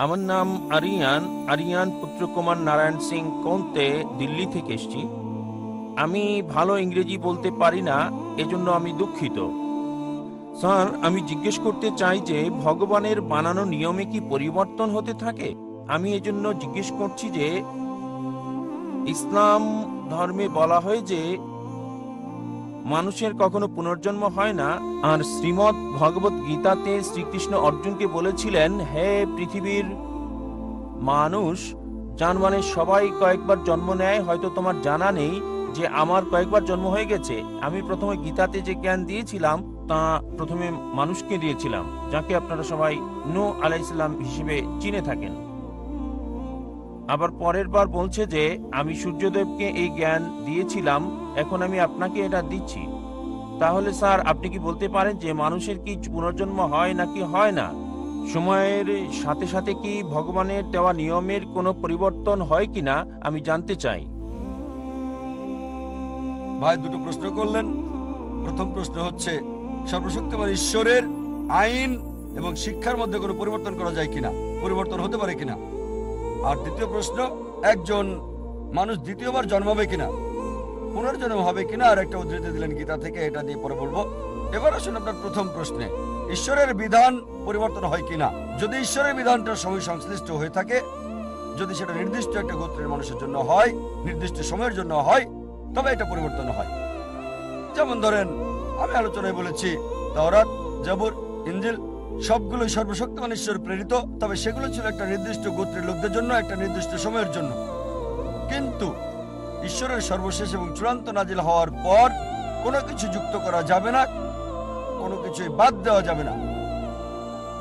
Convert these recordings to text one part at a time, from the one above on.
আমার নাম আরিয়ান আরিয়ান পুত্র কুমার নারায়ণ সিং কোন্তে, দিল্লি থেকে এসেছি। আমি ভালো ইংরেজি বলতে পারি না, এজন্য আমি দুঃখিত। স্যার, আমি জিজ্ঞেস করতে চাই যে ভগবানের বানানো নিয়মে কি পরিবর্তন হতে থাকে? আমি এজন্য জিজ্ঞেস করছি যে ইসলাম ধর্মে বলা হয় যে মানুষের কখনো পুনর্জন্ম হয় না, আর শ্রীমদ্ ভগবত গীতাতে শ্রীকৃষ্ণ অর্জুনকে বলেছিলেন, হে পৃথিবীর মানুষ, জানমানের সবাই কয়েকবার জন্ম নেয়, হয়তো তোমার জানা নেই যে আমার কয়েকবার জন্ম হয়ে গেছে। আমি প্রথমে গীতাতে যে জ্ঞান দিয়েছিলাম তা প্রথমে মানুষকে দিয়েছিলাম, যাকে আপনারা সবাই নূহ আলাইহিসসালাম হিসেবে চিনে থাকেন। আবার পরের বার বলছে যে আমি সূর্যদেবকে এই জ্ঞান দিয়েছিলাম, এখন আমি আপনাকে এটা দিচ্ছি। তাহলে স্যার, আপনি কি বলতে পারেন যে মানুষের কি পুনর্জন্ম হয় নাকি হয় না? সময়ের সাথে সাথে কি ভগবানের দেওয়া নিয়মের কোনো পরিবর্তন হয় কিনা আমি জানতে চাই। ভাই দুটো প্রশ্ন করলেন। প্রথম প্রশ্ন হচ্ছে সর্বশক্তিমান ঈশ্বরের আইন এবং শিক্ষার মধ্যে কোনো পরিবর্তন করা যায় কিনা, পরিবর্তন হতে পারে কিনা। আর দ্বিতীয় প্রশ্ন, একজন মানুষ দ্বিতীয়বার জন্মাবে কিনা, পুনর্জন্ম হবে কিনা। আর একটা উদ্ধৃতি দিলেন গীতা থেকে, এটা দিয়ে পরে বলবো। এবার আসুন আপনার প্রথম প্রশ্নে, ঈশ্বরের বিধান পরিবর্তন হয় কিনা। যদি ঈশ্বরের বিধানটার সময় সংশ্লিষ্ট হয়ে থাকে, যদি সেটা নির্দিষ্ট একটা গোত্রের মানুষের জন্য হয়, নির্দিষ্ট সময়ের জন্য হয়, তবে এটা পরিবর্তন হয়। যেমন ধরেন, আমি আলোচনায় বলেছি তাওরাত, জাবুর, ইনজিল সবগুলোই সর্বশক্তিমান ঈশ্বর প্রেরিত, তবে সেগুলো ছিল একটা নির্দিষ্ট গোত্রের লোকদের জন্য, একটা নির্দিষ্ট সময়ের জন্য। কিন্তু ঈশ্বরের সর্বশেষ এবং চূড়ান্ত নাজিল হওয়ার পর কোনো কিছু যুক্ত করা যাবে না, কোনো কিছুই বাদ দেওয়া যাবে না।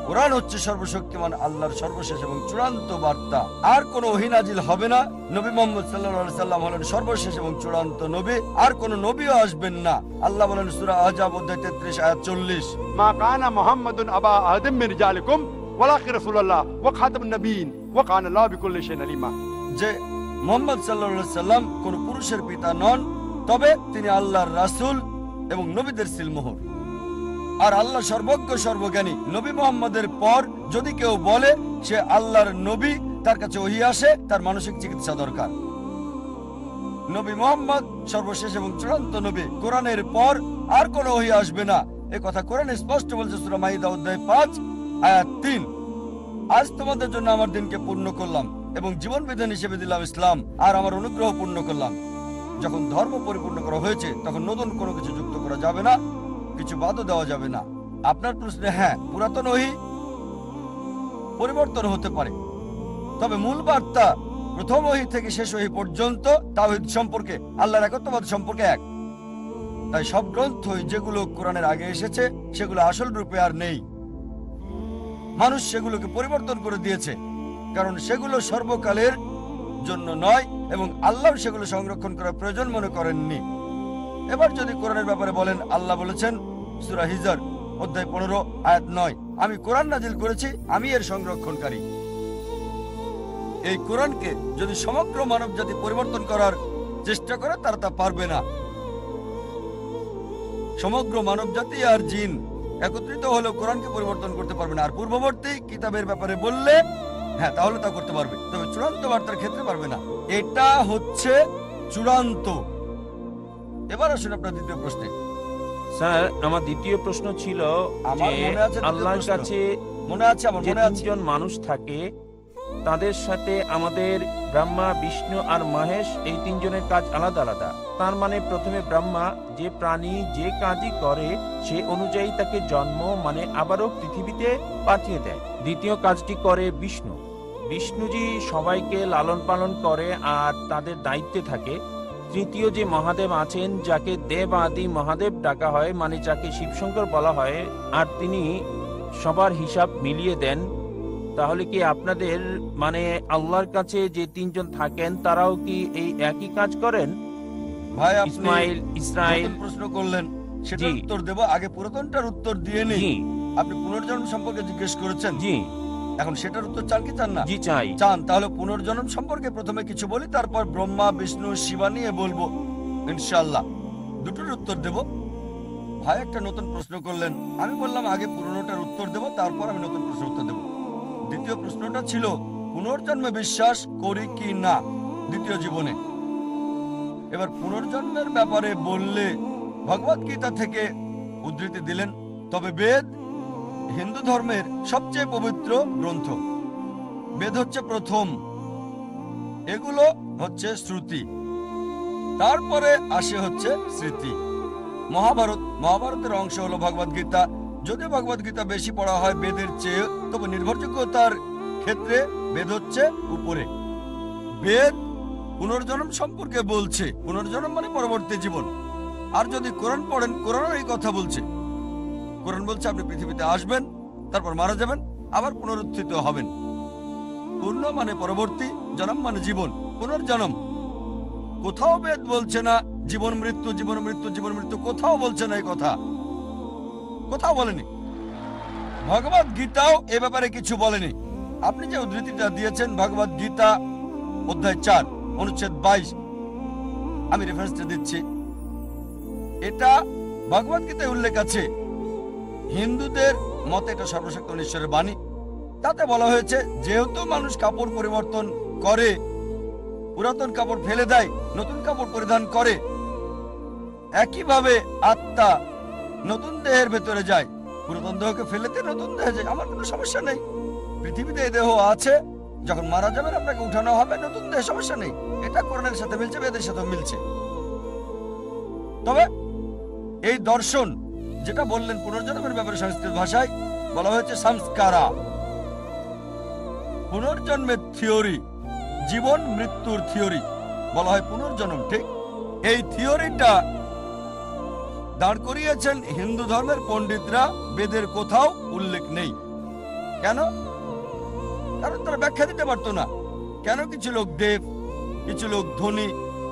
কোরআন হচ্ছে সর্বশক্তিমান আল্লাহর সর্বশেষ এবং চূড়ান্ত বার্তা। আর কোনো ওহী নাজিল হবে না। নবী মুহাম্মদ সাল্লাল্লাহু আলাইহি সাল্লাম হলেন সর্বশেষ এবং চূড়ান্ত নবী, আর কোনো নবীও আসবেন না। আল্লাহ বলেন সূরা আহজাব অধ্যায় 33 আয়াত 40, মা কানা মুহাম্মাদুন আবা আহাদিম মিন রিজালিকুম ওয়ালাকিন রাসূলুল্লাহ ওয়া খাতামুন নবিয়্যিন ওয়া কানা আল্লাহু বিকুল্লি শাইইন আলিমা। যে মুহাম্মদ সাল্লাল্লাহু আলাইহি সাল্লাম কোন পুরুষের পিতা নন, তবে তিনি আল্লাহর রাসূল এবং নবীদের সিলমোহর। আর আল্লাহ সর্বজ্ঞ সর্বজ্ঞানী। নবী মুহাম্মদের পর যদি কেউ বলে সে আল্লাহর নবী, তার কাছে ওহী আসে, তার মানসিক চিকিৎসা দরকার। নবী মুহাম্মদ সর্বশেষ এবং চূড়ান্ত নবী। কোরআনের পর আর কোনো ওহী আসবে না, এ কথা কোরআনে স্পষ্ট বলছে সূরা মাইদা অধ্যায় 5 আয়াত 3। আজ তোমাদের জন্য আমার দিনকে পূর্ণ করলাম এবং জীবন বিধান হিসেবে দিলাম ইসলাম, আর আমার অনুগ্রহ পূর্ণ করলাম। যখন ধর্ম পরিপূর্ণ করা হয়েছে, তখন নতুন কোনো কিছু যুক্ত করা যাবে না, কিছু বাদও দেওয়া যাবে না। আপনার প্রশ্নে, হ্যাঁ, পুরাতন ওহী পরিবর্তন হতে পারে, তবে মূল বার্তা প্রথম ওহী থেকে শেষ ওহী পর্যন্ত তাওহীদ সম্পর্কে, আল্লাহর একত্ববাদ সম্পর্কে এক। তাই সব গ্রন্থই যেগুলো কোরআনের আগে এসেছে সেগুলো আসল রূপে আর নেই। মানুষ সেগুলোকে পরিবর্তন করে দিয়েছে, কারণ সেগুলো সর্বকালের জন্য নয় এবং আল্লাহ সেগুলো সংরক্ষণ করার প্রয়োজন মনে করেননি। এবার যদি কোরআনের ব্যাপারে বলেন, আল্লাহ বলেছেন সূরা হিজর অধ্যায় 15 আয়াত 9, আমি কোরআন নাজিল করেছি, আমি এর সংরক্ষণকারী। এই কোরআনকে যদি সমগ্র মানব জাতি পরিবর্তন করার চেষ্টা করে, তারা তা পারবে না। সমগ্র মানব জাতি আর জিন একত্রিত হলেও কোরআনকে পরিবর্তন করতে পারবে না। আর পূর্ববর্তী কিতাবের ব্যাপারে বললে, হ্যাঁ, তাহলে তা করতে পারবে, তবে চূড়ান্ত বার্তার ক্ষেত্রে পারবে না। এটা হচ্ছে চূড়ান্ত। এবার আসুন আপনার দ্বিতীয় প্রশ্নে। স্যার, আমার দ্বিতীয় প্রশ্ন ছিল আমার যে মনে আছে আল্লাহর কাছে মনে আছে, আমার যে মনে আছে। তিনজন মানুষ থাকে, তাদের সাথে আমাদের ব্রহ্মা, বিষ্ণু আর মহেশ, এই তিনজনের কাজ আলাদা আলাদা। তার মানে প্রথমে ব্রহ্মা যে প্রাণী যে কাজই করে সে অনুযায়ী তাকে জন্ম, মানে আবারও পৃথিবীতে পাঠিয়ে দেয়। দ্বিতীয় কাজটি করে বিষ্ণু। বিষ্ণুজি সবাইকে লালন পালন করে আর তাদের দায়িত্বে থাকে। তৃতীয় যে মহাদেব আছেন, যাকে দেব আদি মহাদেব ডাকা হয়, মানে যাকে শিবশঙ্কর বলা হয়, আর তিনি সবার হিসাব মিলিয়ে দেন। তাহলে কি আপনাদের মানে আল্লাহর কাছে যে তিনজন থাকেন তারাও কি এই একই কাজ করেন? ভাই, ইসরাইল প্রশ্ন করলেন, সেটার উত্তর দেব। আগে পুরাতনটার উত্তর দিয়ে নেই। আপনি পুনর্জন্ম সম্পর্কে জিজ্ঞেস করেছেন, জি। এখন সেটার উত্তর চান কি চান না? জি, চাই। চান? তাহলে পুনর্জন্ম সম্পর্কে প্রথমে কিছু বলি, তারপর ব্রহ্মা, বিষ্ণু, শিবা নিয়ে বলবো ইনশাআল্লাহ। দুটোর উত্তর দেব। ভাই একটা নতুন প্রশ্ন করলেন, আমি বললাম আগে পুরনোটার উত্তর দেব, তারপর আমি নতুন প্রশ্ন উত্তর দেব। দ্বিতীয় প্রশ্নটা ছিল পুনর্জন্মে বিশ্বাস করি কি না দ্বিতীয় জীবনে। এবার পুনর্জন্মের ব্যাপারে বললে ভগবদ গীতা থেকে উদ্ধৃতি দিলেন, তবে বেদ হিন্দু ধর্মের সবচেয়ে পবিত্র গ্রন্থ। বেদ হচ্ছে প্রথম, এগুলো হচ্ছে শ্রুতি, তারপরে আসে হচ্ছে স্মৃতি। মহাভারতের অংশ হলো ভগবদ গীতা। যদিও ভগবদ গীতা বেশি পড়া হয় বেদের চেয়ে, তবে নির্ভরযোগ্যতার ক্ষেত্রে বেদ হচ্ছে উপরে। বেদ পুনর্জন্ম সম্পর্কে বলছে, পুনর্জন্ম মানে পরবর্তী জীবন। আর যদি কোরআন পড়েন, কোরআনও এই কথা বলছে। কোরআন বলছে আপনি পৃথিবীতে আসবেন, তারপর মারা যাবেন, আবার পুনরুত্থিত হবেন। পূর্ণ মানে পরবর্তী, জন্ম মানে জীবন, পুনর্জন্ম। কোথাও বেদ বলছে না জীবন মৃত্যু, জীবন মৃত্যু, জীবন মৃত্যু, কোথাও বলছে না এই কথা, কোথাও বলেনি। ভগবদ গীতাও এ ব্যাপারে কিছু বলেনি। আপনি যে উদ্ধৃতিটা দিয়েছেন ভগবদ গীতা অধ্যায় 4 অনুচ্ছেদ 22, আমি রেফারেন্সটা দিচ্ছি। এটা ভগবদ গীতায় উল্লেখ আছে। হিন্দুদের মতে এটা সর্বশক্ত ঈশ্বরের বাণী। তাতে বলা হয়েছে যেহেতু মানুষ কাপড় পরিবর্তন করে, পুরাতন কাপড় ফেলে দেয়, নতুন কাপড় পরিধান করে, একইভাবে আত্মা নতুন দেহের ভেতরে যায়। পুরাতন দেহকে ফেলেতে নতুন দেহে যায়, আমার কোনো সমস্যা নেই। পৃথিবীতে এই দেহ আছে, যখন মারা যাবেন আপনাকে উঠানো হবে নতুন দেহে, সমস্যা নেই। এটা কোরআনের সাথে মিলছে, বেদের সাথে মিলছে। তবে এই দর্শন যেটা বললেন পুনর্জন্মের ব্যাপারে সংস্কৃত ভাষায় বলা হয়েছে সংস্কারা। পুনর্জন্মের থিওরি, জীবন মৃত্যুর থিওরি বলা হয় পুনর্জন্ম, ঠিক? এই থিওরিটা দাঁড় করিয়েছেন হিন্দু ধর্মের পণ্ডিতরা, বেদের কোথাও উল্লেখ নেই। কেন? কারণ তারা ব্যাখ্যা দিতে পারতো না। কেন কিছু লোক দেব, কিছু লোক ধনী,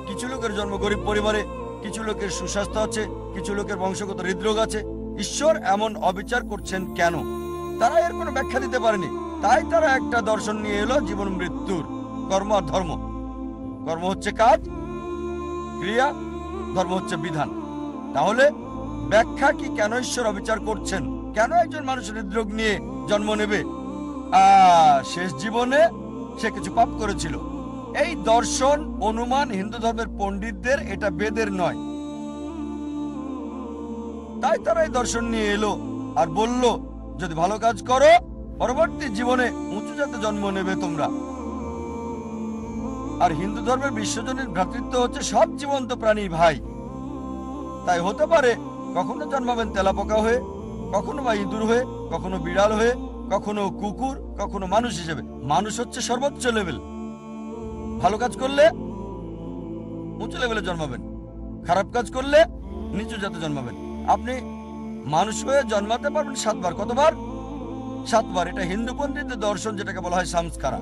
কিছু লোকের জন্ম গরিব পরিবারে, কিছু লোকের সুস্বাস্থ্য আছে, কিছু লোকের বংশগত হৃদরোগ আছে। ঈশ্বর এমন অবিচার করছেন কেন? তারা এর কোনো ব্যাখ্যা দিতে পারেনি। তাই তারা একটা দর্শন নিয়ে এলো জীবন মৃত্যুর, কর্ম আর ধর্ম। কর্ম হচ্ছে কাজ, ক্রিয়া, ধর্ম হচ্ছে বিধান। তাহলে ব্যাখ্যা কি কেন ঈশ্বর অবিচার করছেন? কেন একজন মানুষ হৃদরোগ নিয়ে জন্ম নেবে? শেষ জীবনে সে কিছু পাপ করেছিল। এই দর্শন অনুমান হিন্দু ধর্মের পণ্ডিতদের, এটা বেদের নয়। তাই তারা এই দর্শন নিয়ে এলো আর বলল যদি ভালো কাজ করো পরবর্তী জীবনে উঁচু জাতে জন্ম নেবে তোমরা। আর হিন্দু ধর্মের বিশ্বজনীন ভ্রাতৃত্ব হচ্ছে সব জীবন্ত প্রাণী ভাই। তাই হতে পারে কখনো জন্মাবেন তেলাপোকা হয়ে, কখনো বা ইঁদুর হয়ে, কখনো বিড়াল হয়ে, কখনো কুকুর, কখনো মানুষ হিসেবে। মানুষ হচ্ছে সর্বোচ্চ লেভেল। ভালো কাজ করলে উঁচু লেভেলে জন্মাবেন, খারাপ কাজ করলে নিচু জাতে জন্মাবেন। আপনি মানুষ হয়ে জন্মাতে পারবেন 7 বার। কতবার? 7 বার। এটা হিন্দু পণ্ডিতদের দর্শন, যেটাকে বলা হয় সংস্কারা।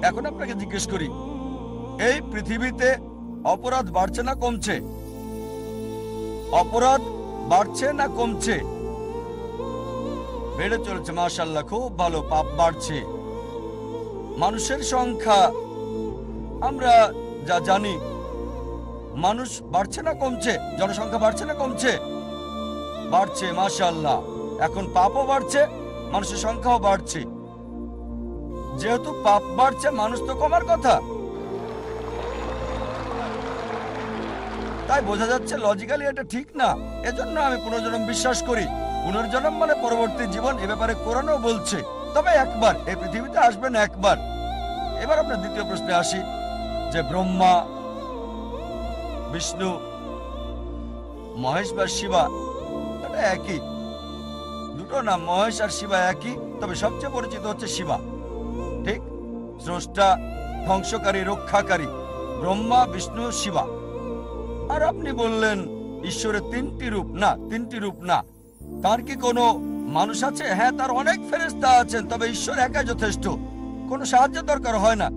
এখন আপনাকে জিজ্ঞেস করি, এই পৃথিবীতে অপরাধ বাড়ছে না কমছে? অপরাধ বাড়ছে না কমছে? বেড়ে চলেছে, মাশাআল্লাহ, খুব ভালো। পাপ বাড়ছে। মানুষের সংখ্যা আমরা যা জানি, মানুষ বাড়ছে না কমছে? জনসংখ্যা বাড়ছে না কমছে? বাড়ছে, মাশাআল্লাহ। এখন পাপও বাড়ছে, মানুষের সংখ্যাও বাড়ছে। যেহেতু পাপ বাড়ছে, মানুষ তো কমার কথা। তাই বোঝা যাচ্ছে লজিক্যালি এটা ঠিক না। এজন্য আমি পুনর্জন্ম বিশ্বাস করি। পুনর্জন্ম মানে পরবর্তী জীবন, এ ব্যাপারে কোরআনও বলছে। তবে একবার এই পৃথিবীতে আসবেন, একবার। এবার আপনার দ্বিতীয় প্রশ্নে আসি, যে ব্রহ্মা, বিষ্ণু, মহেশ বা শিবা এটা একই। দুটো নাম, মহেশ আর শিবা একই, তবে সবচেয়ে পরিচিত হচ্ছে শিবা, ঠিক? স্রষ্টা, ধ্বংসকারী, রক্ষাকারী, ব্রহ্মা, বিষ্ণু, শিবা। আর আপনি বললেন ঈশ্বরের 3টি রূপ। না, 3টি রূপ না। তার কি কোনো মানুষ আছে? হ্যাঁ, তার অনেক ফেরেশতা আছেন, তবে ঈশ্বর একাই যথেষ্ট। কোনো সাহায্যের দরকার হয় না।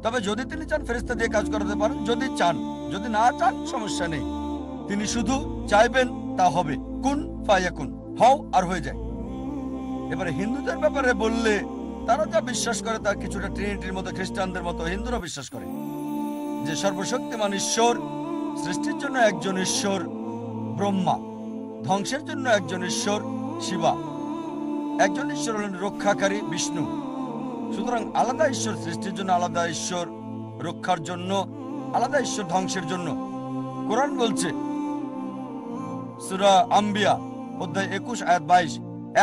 তবে যদি তিনি চান ফেরেশতা দিয়ে কাজ করাতে পারেন, যদি চান। যদি না চান সমস্যা নেই। তিনি শুধু চাইবেন, তা হবে। কুন ফায়াকুন, হও আর হয়ে যায়। এবারে হিন্দুদের ব্যাপারে বললে, তারা যা বিশ্বাস করে তা কিছুটা ট্রিনিটির মতো, খ্রিস্টানদের মতো হিন্দুরা বিশ্বাস করে যে সর্বশক্তিমান ঈশ্বর, সৃষ্টির জন্য একজন ঈশ্বর ব্রহ্মা, ধ্বংসের জন্য একজন ঈশ্বর শিবা। একজন ঈশ্বর হলেন রক্ষাকারী বিষ্ণু। সুতরাং আলাদা ঈশ্বর সৃষ্টির জন্য, আলাদা ঈশ্বর রক্ষার জন্য, আলাদা ঈশ্বর ধ্বংসের জন্য। কোরআন বলছে সূরা আম্বিয়া অধ্যায় 21 আয়াত 22,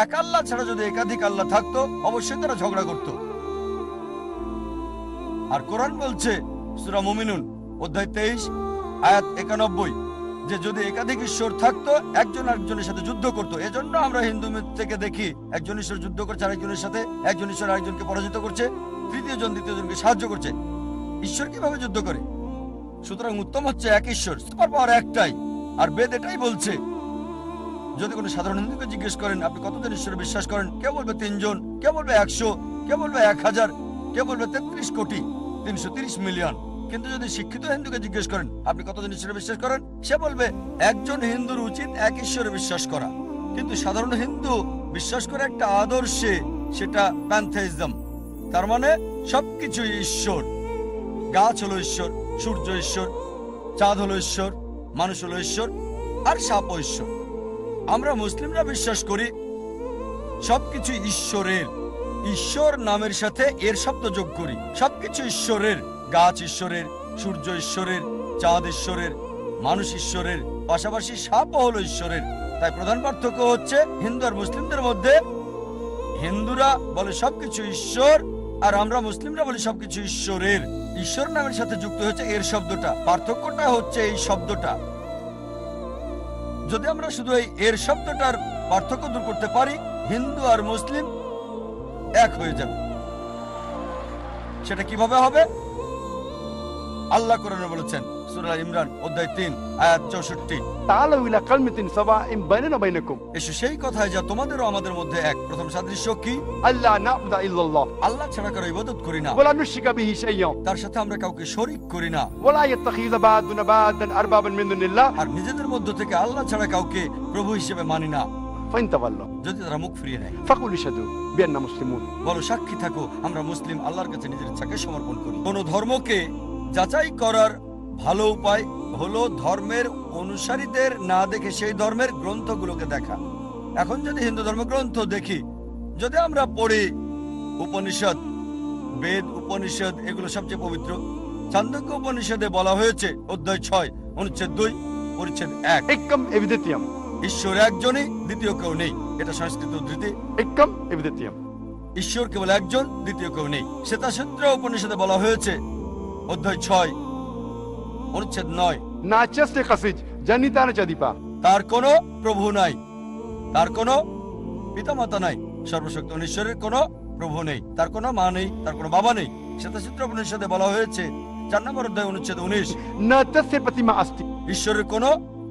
এক আল্লাহ ছাড়া যদি একাধিক আল্লাহ থাকতো অবশ্যই তারা ঝগড়া করত। আর কোরআন বলছে সূরা মুমিনুন অধ্যায় 23 আয়াত 91 যে যদি একাধিক ঈশ্বর থাকতো একজন আরেকজনের সাথে যুদ্ধ করতো। এজন্য আমরা হিন্দু মিথ থেকে দেখি একজন ঈশ্বর যুদ্ধ করছে আরেকজনের সাথে, একজন ঈশ্বর আরেকজনকে পরাজিত করছে, তৃতীয় জন দ্বিতীয় জনকে সাহায্য করছে। ঈশ্বর কিভাবে যুদ্ধ করে? সুতরাং উত্তম হচ্ছে এক ঈশ্বর, সুপার পাওয়ার একটাই। আর বেদ এটাই বলছে। যদি কোনো সাধারণ হিন্দুকে জিজ্ঞেস করেন আপনি কতজন ঈশ্বরে বিশ্বাস করেন, কেউ বলবে 3 জন, কেউ বলবে 100, কেউ বলবে 1000, কেউ বলবে 33 কোটি 330 মিলিয়ন। কিন্তু যদি শিক্ষিত হিন্দুকে জিজ্ঞেস করেন আপনি কতজন ঈশ্বরে বিশ্বাস করেন, সে বলবে একজন হিন্দুর উচিত এক ঈশ্বরে বিশ্বাস করা। কিন্তু সাধারণ হিন্দু বিশ্বাস করে একটা আদর্শে, সেটা প্যান্থেইজম। তার মানে সবকিছু ঈশ্বর। গাছ হলো ঈশ্বর, সূর্য ঈশ্বর, চাঁদ হলো ঈশ্বর, মানুষ হলো ঈশ্বর, আর সাপও ঈশ্বর। আমরা মুসলিমরা বিশ্বাস করি সবকিছু ঈশ্বরের। ঈশ্বর নামের সাথে এর শব্দ যোগ করি। সবকিছু ঈশ্বরের। গাছ ঈশ্বরের, সূর্য ঈশ্বরের, চাঁদ ঈশ্বরের, মানুষ ঈশ্বরের, পাশাপাশি সাপও হলো ঈশ্বরের। তাই প্রধান পার্থক্য হচ্ছে হিন্দু আর মুসলিমদের মধ্যে। হিন্দুরা বলে সবকিছু ঈশ্বর, আর আমরা মুসলিমরা বলি সবকিছু ঈশ্বরের। ঈশ্বর নামের সাথে যুক্ত হচ্ছে এর শব্দটা। পার্থক্যটা হচ্ছে এই শব্দটা। যদি আমরা শুধু এই এর শব্দটার পার্থক্য দূর করতে পারি, হিন্দু আর মুসলিম এক হয়ে যাবে। সেটা কিভাবে হবে? আল্লাহ কোরআনে বলেছেন সূরা ইমরান অধ্যায় 3 আয়াত 64, تعالوا إلى كلمة سواء بيننا وبينكم এসো সেই কথায় যা তোমাদেরও আমাদের মধ্যে এক। প্রথম সাদৃশ্য কি? ألا نعبد إلا الله আল্লাহ ছাড়া কারো ইবাদত করি না, ولا نشرك به شيئا তার সাথে আমরা কাউকে শরীক করি না, ولا يتخذ بعضنا بعضا أربابا من دون الله আর নিজেদের মধ্য থেকে আল্লাহ ছাড়া কাউকে প্রভু হিসেবে মানি না। فإن تولوا যদি তারা মুখ ফিরিয়ে নেয়, فقولوا اشهدوا بأننا مسلمون। বলো সাক্ষী থাকো আমরা মুসলিম, আল্লাহর কাছে নিজের ইচ্ছাকে সমর্পণ করি। কোন ধর্মকে যাচাই করার ভালো উপায় হলো ধর্মের অনুসারীদের না দেখে সেই ধর্মের গ্রন্থগুলোকে দেখা। এখন যদি হিন্দু ধর্মগ্রন্থ দেখি, যদি আমরা পড়ি উপনিষদ, বেদ, উপনিষদ এগুলো সবচেয়ে পবিত্র। চান্দোক্য উপনিষদে বলা হয়েছে অধ্যায় 6 অনুচ্ছেদ 2 পরিচ্ছেদ 1, একম এভিদিত্যম, ঈশ্বর একজনই, দ্বিতীয় কেউ নেই। এটা সংস্কৃত উদ্ধৃতি। একম এভিদিত্যম, ঈশ্বর কেবল একজন, দ্বিতীয় কেউ নেই। শ্বেতাসূত্র উপনিষদে বলা হয়েছে অধ্যায় 6 অনুচ্ছেদ 9, নাচস্তে কাসিজ জানিতানা চাদিপা, তার কোনো প্রভু নাই, তার কোনো পিতামাতা নাই। সর্বশক্ত ঈশ্বরের কোনো প্রভু নেই, তার কোনো মা নেই, তার কোনো বাবা নেই। শ্বেতাসূত্র উপনিষদে বলা হয়েছে 4 নম্বর অধ্যায় অনুচ্ছেদ 19, না তস্য প্রতিমা আস্তি, ঈশ্বরের কোনো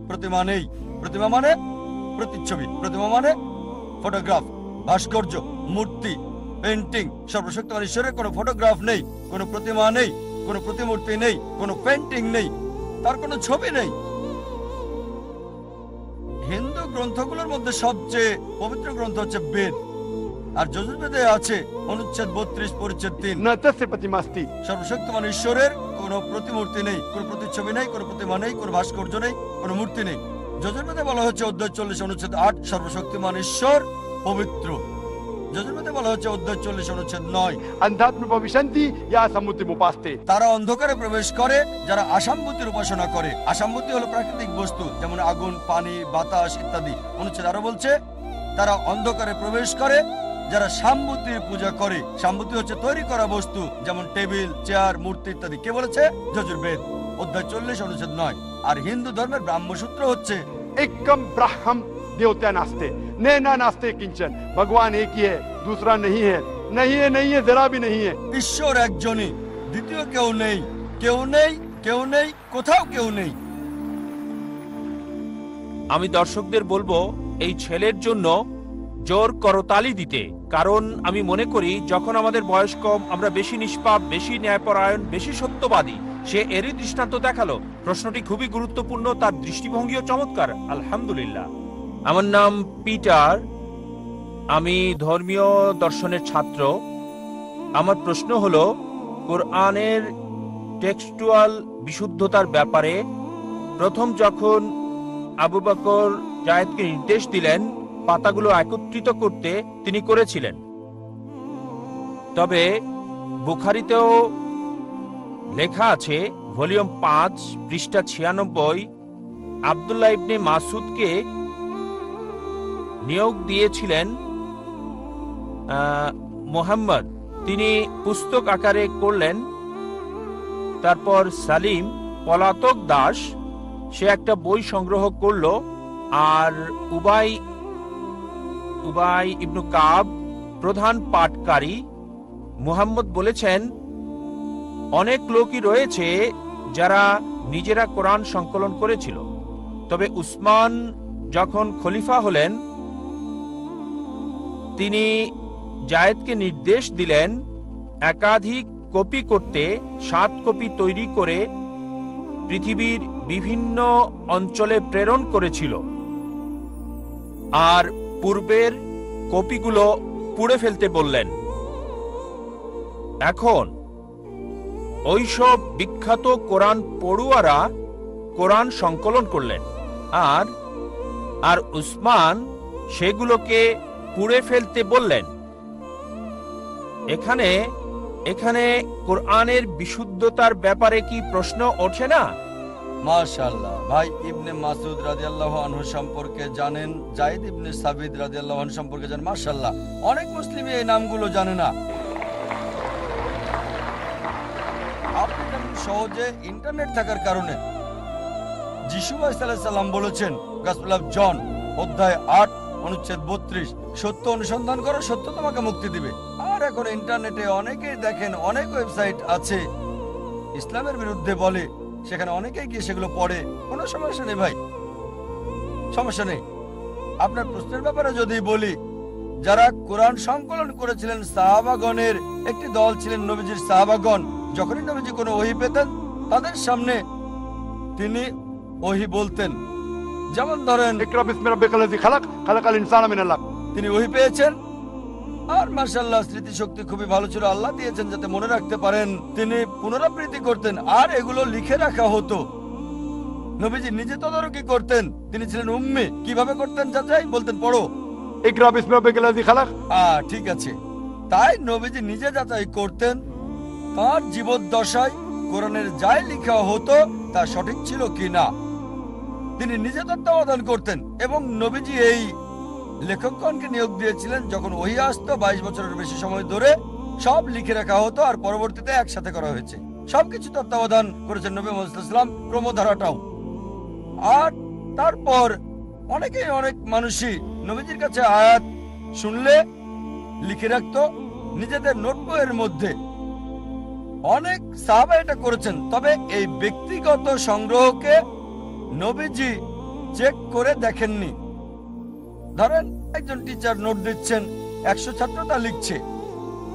প্রতিমা নেই। প্রতিমা মানে প্রতিচ্ছবি, প্রতিমা মানে ফটোগ্রাফ, ভাস্কর্য, মূর্তি, পেন্টিং। সর্বশক্তিমান ঈশ্বরের কোনো ফটোগ্রাফ নেই, কোনো প্রতিমা নেই, কোনো প্রতিমূর্তি নেই, কোনো পেন্টিং নেই, তার কোনো ছবি নেই। হিন্দু গ্রন্থগুলোর মধ্যে সবচেয়ে পবিত্র গ্রন্থ হচ্ছে বেদ, আর যজুর্বেদে আছে অনুচ্ছেদ 32 পরিচ্ছেদ 3, না তস্য প্রতিমা আস্তি। সর্বশক্তিমান ঈশ্বরের কোনো প্রতিমূর্তি নেই, কোনো প্রতিচ্ছবি নেই, কোনো প্রতিমা নেই, কোনো ভাস্কর্য নেই, কোনো মূর্তি নেই। যজুর্বেদে বলা হচ্ছে অধ্যায় 40 অনুচ্ছেদ 8 সর্বশক্তিমান ঈশ্বর পবিত্র। যজুর্বেদে বলা হচ্ছে অধ্যায় 40 অনুচ্ছেদ 9 অধ্যাত্ম প্রবিশন্তি ইয়া সমুদ্র মুপাস্তে, তারা অন্ধকারে প্রবেশ করে যারা আসাম্বুতির উপাসনা করে। আসাম্বুতি হলো প্রাকৃতিক বস্তু, যেমন আগুন, পানি, বাতাস ইত্যাদি। অনুচ্ছেদ আরো বলছে তারা অন্ধকারে প্রবেশ করে যারা সাম্বুতির পূজা করে। সাম্বুতি হচ্ছে তৈরি করা বস্তু, যেমন টেবিল, চেয়ার, মূর্তি ইত্যাদি। কে বলেছে? যজুর্বেদ অধ্যায় 40 অনুচ্ছেদ 9। আর হিন্দু ধর্মের ব্রাহ্মসূত্র হচ্ছে एकम ब्रह्म देवता नास्ते, नैना नास्ते किंचन, भगवान एक ही है, दूसरा नहीं है, नहीं है, नहीं है, जरा भी नहीं है। ঈশ্বর একজনই, দ্বিতীয় কেউ নেই, কেউ নেই, কেউ নেই, কোথাও কেউ নেই। আমি দর্শকদের বলবো এই ছেলের জন্য জোর করতালি দিতে, কারণ আমি মনে করি যখন আমাদের বয়স কম আমরা বেশি নিষ্পাপ, বেশি ন্যায়পরায়ণ, বেশি সত্যবাদী। সে এরই দৃষ্টান্ত দেখালো। প্রশ্নটি খুবই গুরুত্বপূর্ণ, তার দৃষ্টিভঙ্গিও চমৎকার। আলহামদুলিল্লাহ। আমার নাম পিটার, আমি ধর্মীয় দর্শনের ছাত্র। আমার প্রশ্ন হলো কোরআনের টেক্সটুয়াল বিশুদ্ধতার ব্যাপারে। প্রথম যখন আবু বকর জায়েদকে নির্দেশ দিলেন পাতাগুলো একত্রিত করতে তিনি করেছিলেন। তবে বুখারীতেও লেখা আছে, ভলিউম 5 পৃষ্ঠা 96, আব্দুল্লাহ ইবনে মাসুদকে নিয়োগ দিয়েছিলেন মুহাম্মদ, তিনি পুস্তক আকারে করলেন। তারপর সালিম পলাতক দাস, সে একটা বই সংগ্রহ করল। আর উবাই ইবনু কাব প্রধান পাঠকারী। মুহাম্মদ বলেছেন, অনেক লোকই রয়েছে যারা নিজেরা কোরআন সংকলন করেছিল, তবে উসমান যখন খলিফা হলেন তিনি জায়েদকে নির্দেশ দিলেন একাধিক কপি করতে। 7 কপি তৈরি করে পৃথিবীর বিভিন্ন অঞ্চলে প্রেরণ করেছিল, আর পূর্বের কপিগুলো পুড়ে ফেলতে বললেন। এখন ওইসব বিখ্যাত কোরআন পড়ুয়ারা কোরআন সংকলন করলেন, আর উসমান সেগুলোকে পুড়ে ফেলতে বললেন। এখানে কোরআনের বিশুদ্ধতার ব্যাপারে কি প্রশ্ন ওঠে না? মাশাআল্লাহ। ভাই ইবনে মাসুদ রাদিয়াল্লাহু আনহু সম্পর্কে জানেন, যায়েদ ইবনে সাবিত রাদিয়াল্লাহু আনহু সম্পর্কে জানেন। মাশাআল্লাহ, অনেক মুসলিম এই নামগুলো জানে না। আপনি যেমন সহজে ইন্টারনেট থাকার কারণে যিশু আলাইহিস সালাম বলেছেন, গসপেল অফ জন অধ্যায় 8 অনুচ্ছেদ 32, সত্য অনুসন্ধান করো, সত্য তোমাকে মুক্তি দিবে। আর এখন ইন্টারনেটে অনেকেই দেখেন, অনেক ওয়েবসাইট আছে ইসলামের বিরুদ্ধে বলে, সেখানে অনেকেই গিয়ে সেগুলো পড়ে। কোনো সমস্যা নেই ভাই, সমস্যা নেই। আপনার প্রশ্নের ব্যাপারে যদি বলি, যারা কোরআন সংকলন করেছিলেন সাহাবাগণের একটি দল ছিলেন নবীজির সাহাবাগণ। যখনই নবীজি কোনো ওহী পেতেন তাদের সামনে তিনি ওহী বলতেন। যেমন ধরেন, ইকরা বিসমি রাব্বিকাল্লাযী খালাক, খালাকাল ইনসানা মিন আলাক। তিনি ওহী পেয়েছেন, আর মাশাআল্লাহ স্মৃতিশক্তি খুবই ভালো ছিল, আল্লাহ দিয়েছেন যাতে মনে রাখতে পারেন। তিনি পুনরাবৃত্তি করতেন আর এগুলো লিখে রাখা হতো। নবীজি নিজে তদারকি করতেন, তিনি ছিলেন উম্মি। কিভাবে করতেন যাচাই? বলতেন পড়ো, ইকরা বিসমি রাব্বিকাল্লাযী খালাক। ঠিক আছে। তাই নবীজি নিজে যাচাই করতেন তার জীবদ্দশায় কোরআনের যাই লেখা হতো তা সঠিক ছিল কিনা। তিনি নিজে তত্ত্বাবধান করতেন এবং নবীজি এই লেখকগণকে নিয়োগ দিয়েছিলেন। যখন ওহী আসতো 22 বছরের বেশি সময় ধরে সব লিখে রাখা হতো আর পরবর্তীতে একসাথে করা হয়েছে। সবকিছু তত্ত্বাবধান করেছেন নবী মুহাম্মদ সাল্লাল্লাহু আলাইহি ওয়াসাল্লাম, ক্রমধারাটাও। আর তারপর অনেক মানুষই নবীজির কাছে আয়াত শুনলে লিখে রাখতো নিজেদের নোটবইয়ের মধ্যে। অনেক সাহাবা এটা করেছেন, তবে এই ব্যক্তিগত সংগ্রহকে নবীজি চেক করে দেখেননি। ধরেন একজন টিচার নোট দিচ্ছেন, 100 ছাত্র তা লিখছে,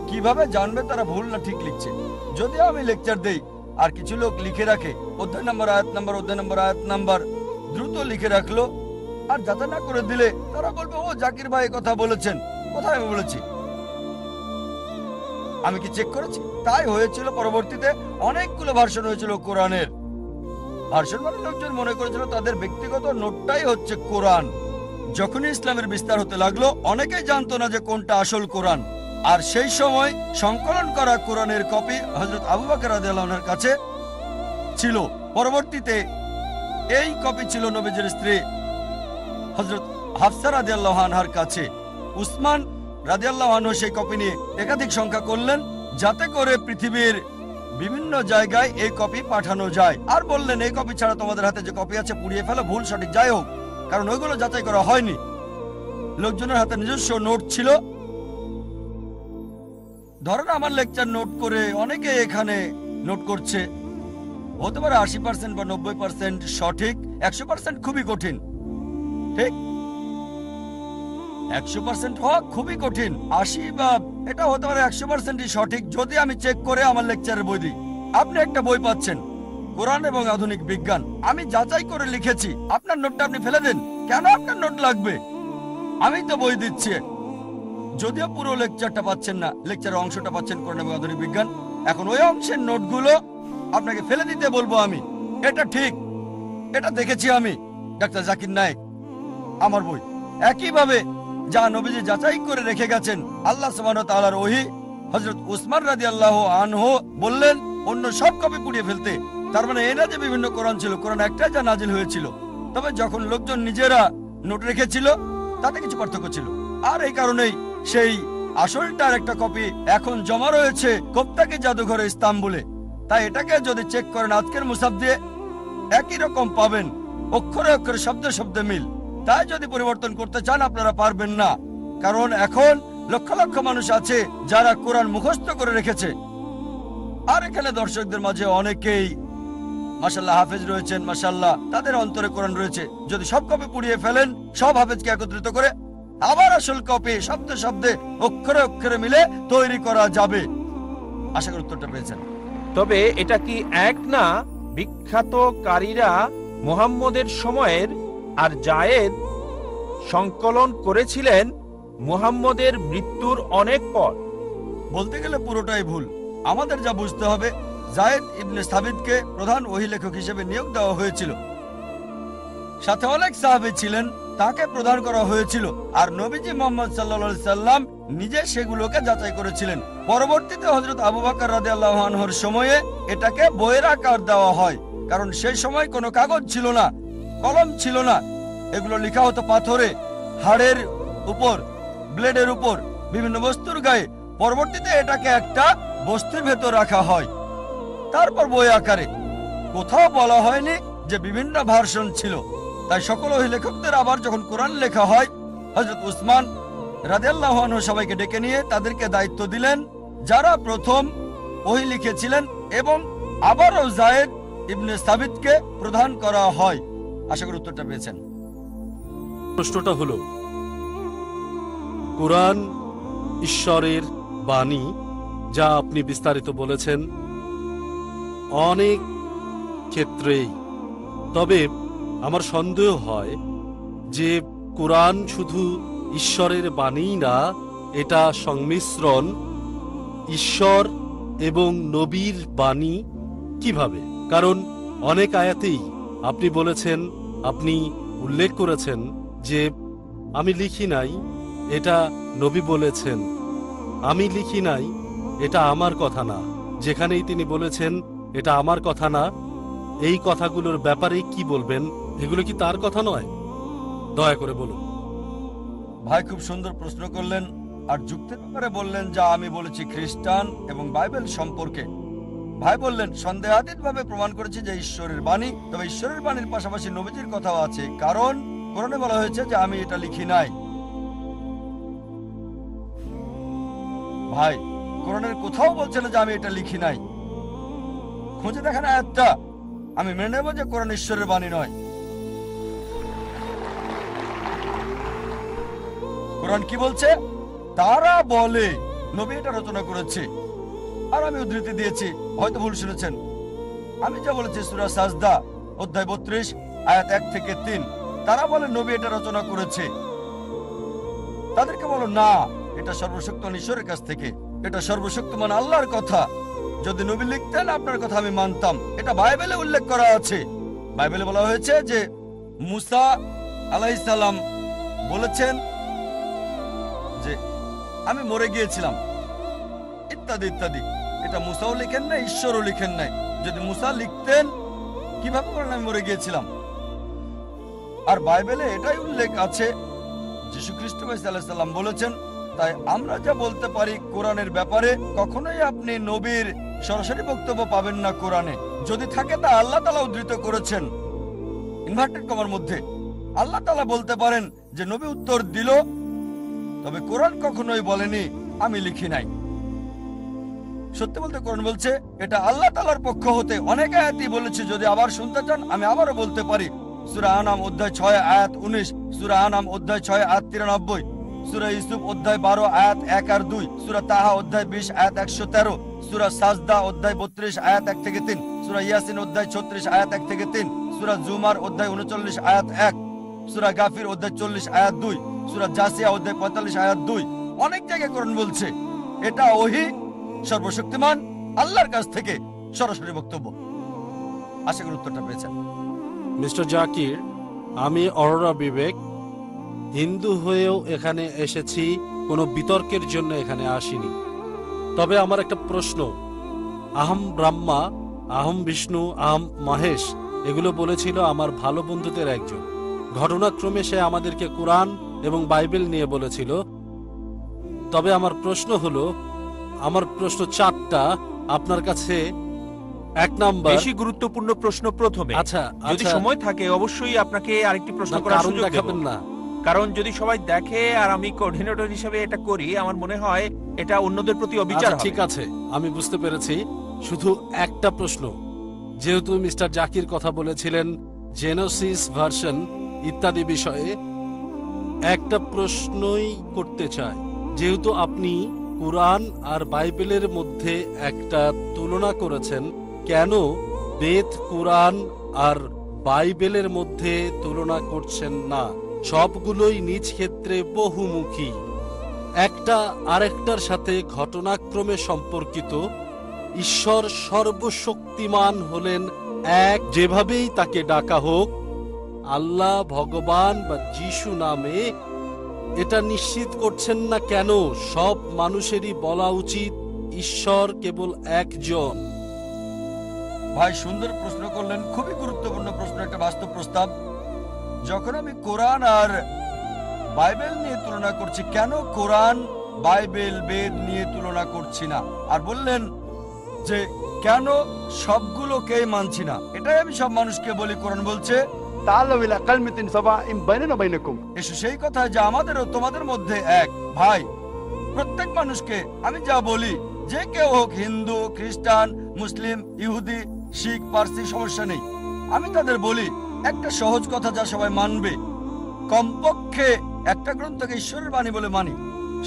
কিভাবে জানবে তারা ভুল না ঠিক লিখছে? যদিও আমি লেকচার দেই আর কিছু লোক লিখে রাখে অধ্যায় নাম্বার, আয়াত নাম্বার, অধ্যায় নাম্বার, আয়াত নাম্বার দ্রুত লিখে রাখলো, আর যাতে না করে দিলে তারা বলবে, ও জাকির ভাই কথা বলেছেন। কোথায় আমি বলেছি? আমি কি চেক করেছি? তাই হয়েছিল। পরবর্তীতে অনেকগুলো ভার্সন হয়েছিল কোরআনের। ভার্সন মানে লোকজন মনে করেছিল তাদের ব্যক্তিগত নোটটাই হচ্ছে কোরআন। যখনই ইসলামের বিস্তার হতে লাগলো অনেকেই জানতো না যে কোনটা আসল কোরআন। আর সেই সময় সংকলন করা কোরআনের কপি হযরত আবু বকর রাদিয়াল্লাহু আনহুর কাছে ছিল। পরবর্তীতে এই কপি ছিল নবীজির স্ত্রী হযরত হাফসা রাদিয়াল্লাহু আনহার কাছে। উসমান রাদিয়াল্লাহু আনহু সেই কপি নিয়ে একাধিক সংখ্যা করলেন যাতে করে পৃথিবীর বিভিন্ন জায়গায় এই কপি পাঠানো যায়। আর বললেন, এই কপি ছাড়া তোমাদের হাতে যে কপি আছে পুড়িয়ে ফেলো, ভুল সঠিক যাই হোক, কারণ ওইগুলো যাচাই করা হয়নি। লোকজনের হাতে নিজস্ব নোট ছিল। ধরেন আমার লেকচার নোট করে অনেকে এখানে নোট করছে, হতে পারে 80% বা 90% সঠিক, 100% খুবই কঠিন। ঠিক, 100% হওয়া খুবই কঠিন। 80 বা এটা হতে পারে 100%ই সঠিক যদি আমি চেক করে আমার লেকচারের বই দিই। আপনি একটা বই পাচ্ছেন, কোরআন এবং আধুনিক বিজ্ঞান, আমি যাচাই করে লিখেছি, আপনার নোটটা আপনি ফেলে দেন কেন? আপনার নোট লাগবে, আমি তো বই দিচ্ছি। যদিও পুরো লেকচারটা পাচ্ছেন না, লেকচারের অংশটা পাচ্ছেন কোরআন এবং আধুনিক বিজ্ঞান। এখন ওই অংশের নোটগুলো আপনাকে ফেলে দিতে বলবো আমি। এটা ঠিক, এটা দেখেছি আমি, ডাক্তার জাকির নায়েক, আমার বই। একইভাবে যা নবীজি যাচাই করে রেখে গেছেন। আল্লাহ সুবহানাহু ওয়া তাআলার ওহী হযরত উসমান রাদিয়াল্লাহু আনহু বললেন অন্য সব কপি পুড়িয়ে ফেলতে। তার মানে এই না যে বিভিন্ন কোরআন ছিল, কোরআন একটাই যা নাজিল হয়েছিল। তবে যখন লোকজন নিজেরা নোট রেখেছিল তাতে কিছু পার্থক্য ছিল, আর এই কারণেই সেই আসলটার একটা কপি এখন জমা রয়েছে কোপ্তাকি জাদুঘরে ইস্তাম্বুলে। তাই এটাকে যদি চেক করেন আজকের মুসাফ দিয়ে একই রকম পাবেন, অক্ষরে অক্ষরে শব্দে শব্দে মিল। তাই যদি পরিবর্তন করতে চান আপনারা পারবেন না, কারণ এখন লক্ষ লক্ষ মানুষ আছে যারা কোরআন মুখস্থ করে রেখেছে। আর এখানে দর্শকদের মাঝে অনেকেই মাশাআল্লাহ হাফেজ রয়েছেন, মাশাআল্লাহ তাদের অন্তরে কোরআন রয়েছে। যদি সব কপি পুড়িয়ে ফেলেন, সব হাফেজকে একত্রিত করে আবার আসল কপি শব্দে শব্দে অক্ষরে অক্ষরে মিলে তৈরি করা যাবে। আশা করি উত্তরটা পেয়েছেন। তবে এটা কি এক না বিখ্যাতকারীরা মুহাম্মদের সময়ের আর জায়েদ সংকলন করেছিলেন মুহাম্মদের মৃত্যুর অনেক পর? বলতে গেলে পুরোটাই ভুল। আমাদের যা বুঝতে হবে, জায়েদ ইবনে সাবিতকে প্রধান ওহী লেখক হিসেবে নিয়োগ দেওয়া হয়েছিল, সাথে অনেক সাহাবী ছিলেন, তাকে প্রদান করা হয়েছিল। আর নবীজি মুহাম্মদ সাল্লাল্লাহু আলাইহি সাল্লাম নিজে সেগুলোকে যাচাই করেছিলেন। পরবর্তীতে হযরত আবু বকর রাদিয়াল্লাহু আনহুর সময়ে এটাকে বইয়ের আকার দেওয়া হয়, কারণ সেই সময় কোনো কাগজ ছিল না, কলম ছিল না। এগুলো লেখা হতো পাথরে, হাড়ের উপর, ব্লেডের উপর, বিভিন্ন বস্তুর গায়ে। পরবর্তীতে এটাকে একটা বস্তির ভেতর রাখা হয়, তারপর বই আকারে। কোথাও বলা হয়নি যে বিভিন্ন ভার্সন ছিল। তাই সকল ওহী লেখকদের আবার যখন কোরআন লেখা হয়, হযরত উসমান রাদিয়াল্লাহু আনহু সবাইকে ডেকে নিয়ে তাদেরকে দায়িত্ব দিলেন যারা প্রথম ওহী লিখেছিলেন, এবং আবারও জায়েদ ইবনে সাবিতকে প্রদান করা হয়। আশা করি উত্তরটা পেয়েছেন। প্রশ্নটা হলো, কোরআন ঈশ্বরের বাণী, যা আপনি বিস্তারিত বলেছেন অনেক ক্ষেত্রেই। তবে আমার সন্দেহ হয় যে কোরআন শুধু ঈশ্বরের বাণী না, এটা সংমিশ্রণ ঈশ্বর এবং নবীর বাণী। কিভাবে? কারণ অনেক আয়াতেই আপনি বলেছেন, আপনি উল্লেখ করেছেন যে আমি লিখি নাই, এটা নবী বলেছেন। আমি লিখি নাই, এটা আমার কথা না। যেখানেই তিনি বলেছেন এটা আমার কথা না, এই কথাগুলোর ব্যাপারে কি বলবেন? এগুলো কি তার কথা নয়? দয়া করে বলুন। ভাই খুব সুন্দর প্রশ্ন করলেন, আর যুক্তির ব্যাপারে বললেন যা আমি বলেছি খ্রিস্টান এবং বাইবেল সম্পর্কে। ভাই বললেন সন্দেহাতীত ভাবে প্রমাণ করেছি যে ঈশ্বরের বাণী। তবে ঈশ্বরের বাণীর পাশাপাশি নবীজির কথাও আছে, কারণ কোরআনে বলা হয়েছে যে আমি এটা লিখি নাই। ভাই কোরআনের কোথাও বলছে না যে আমি এটা লিখি নাই। খুঁজে দেখেন আয়াতটা, আমি মেনে নেব যে কোরআন ঈশ্বরের বাণী নয়। কোরআন কি বলছে? তারা বলে নবী এটা রচনা করেছে। আর আমি উদ্ধৃতি দিয়েছি, হয়তো ভুল শুনেছেন। আমি যা বলেছি সূরা সাজদা অধ্যায় 32 আয়াত 1 থেকে 3। তারা বলে নবী এটা রচনা করেছে। তাদেরকে বলো না, এটা সর্বশক্তিমান ঈশ্বরের কাছ থেকে, এটা সর্বশক্তিমান আল্লাহর কথা। যদি নবী লিখতেন আপনার কথা আমি মানতাম। এটা বাইবেলে উল্লেখ করা আছে। বাইবেলে বলা হয়েছে যে মুসা আলাইহিস সালাম বলেছেন যে আমি মরে গিয়েছিলাম, ইত্যাদি ইত্যাদি। এটা মুসাও লিখেন না, ঈশ্বরও লিখেন নাই। যদি মুসা লিখতেন কিভাবে বলেন আমি মরে গিয়েছিলাম? আর বাইবেলে এটাই উল্লেখ আছে, যীশু খ্রিস্ট আলাইহিস সালাম বলেছেন। তাই আমরা যা বলতে পারি কোরআনের ব্যাপারে, কখনোই আপনি নবীর সরাসরি বক্তব্য পাবেন না কোরআনে। যদি থাকে তা আল্লাহ তাআলা উদ্ধৃত করেছেন ইনভার্টেড কমার মধ্যে। আল্লাহ তাআলা বলতে পারেন যে নবী উত্তর দিল, তবে কোরআন কখনোই বলেনি আমি লিখি নাই। সত্যি বলতে কোরআন বলছে এটা আল্লাহ তাআলার পক্ষ হতে। অনেক আয়াতই বলেছে, যদি আবার শুনতে চান আমি আবারও বলতে পারি। সূরা আনাম অধ্যায় 6 আয়াত 19, সূরা আনাম অধ্যায় 6 আয়াত 93, সূরা ইউসুফ অধ্যায় 12 আয়াত 1 আর 2, সূরা তাহা অধ্যায় 20 আয়াত 113, সূরা সাজদা অধ্যায় 32 আয়াত 1 থেকে 3, সূরা ইয়াসিন অধ্যায় 36 আয়াত 1 থেকে 3, সূরা জুমার অধ্যায় 39 আয়াত 1, সূরা গাফির অধ্যায় 40 আয়াত 2, সূরা জাসিয়া অধ্যায় 45 আয়াত 2। অনেক জায়গায় কোরআন বলছে এটা ওহী সর্বশক্তিমান আল্লাহর কাছ থেকে সরাসরি বক্তব্য। আশা করি উত্তরটা পেয়েছেন। মিস্টার জাকির, আমি অরোরা বিবেক, হিন্দু হয়েও এখানে এসেছি, কোনো বিতর্কের জন্য এখানে আসিনি। তবে আমার একটা প্রশ্ন, আহম ব্রহ্মা, আহম বিষ্ণু, আহম মহেশ এগুলো বলেছিল আমার ভালো বন্ধুদের একজন। ঘটনাক্রমে সে আমাদেরকে কোরআন এবং বাইবেল নিয়ে বলেছিল। তবে আমার প্রশ্ন হলো, আমার প্রশ্ন 4টা আপনার কাছে। 1 নাম্বার, বেশি গুরুত্বপূর্ণ প্রশ্ন প্রথমে। আচ্ছা যদি সময় থাকে অবশ্যই আপনাকে আরেকটি প্রশ্ন না, করার কারণ সুযোগ দেব। দেখাবেন না। কারণ যদি সবাই দেখে আর আমি কোঅর্ডিনেটর হিসেবে এটা করি, আমার মনে হয় এটা অন্যদের প্রতি অবিচার আচ্ছা, হবে। ঠিক আছে, আমি বুঝতে পেরেছি। শুধু একটা প্রশ্ন, যেহেতু মিস্টার জাকির কথা বলেছিলেন জেনোসিস ভার্সন ইত্যাদি বিষয়ে, একটা প্রশ্নই করতে চাই। যেহেতু আপনি কুরআন আর বাইবেলের মধ্যে একটা তুলনা করেছেন, কেন বেদ, কুরআন আর বাইবেলের মধ্যে তুলনা করছেন না? সবগুলোই নিজ ক্ষেত্রে বহুমুখী, একটা আরেকটার সাথে ঘটনাক্রমে সম্পর্কিত। ঈশ্বর সর্বশক্তিমান হলেন এক, যেভাবেই তাকে ডাকা হোক, আল্লাহ, ভগবান বা যিশু নামে, এটা নিশ্চিত করছেন না কেন সব মানুষেরই বলা উচিত ঈশ্বর কেবল একজন? ভাই সুন্দর প্রশ্ন করলেন, খুবই গুরুত্বপূর্ণ প্রশ্ন, একটা বাস্তব প্রস্তাব। যখন আমি কোরআন আর বাইবেল নিয়ে তুলনা করছি, কেন কোরআন, বাইবেল, বেদ নিয়ে তুলনা করছি না? আর বললেন যে কেন সবগুলোকেই মানছি না। এটাই আমি সব মানুষকে বলি, কোরআন বলছে تعالوا إلى كلمة سواء بيننا وبينكم। এসো সেই কথা যে আমাদের ও তোমাদের মধ্যে এক। ভাই, প্রত্যেক মানুষকে আমি যা বলি, যে কেউ হোক, হিন্দু, খ্রিস্টান, মুসলিম, ইহুদি, শিখ, পার্সি, সমস্যা নেই। আমি তাদের বলি একটা সহজ কথা যা সবাই মানবে, কমপক্ষে একটা গ্রন্থকে ঈশ্বরের বাণী বলে মানি,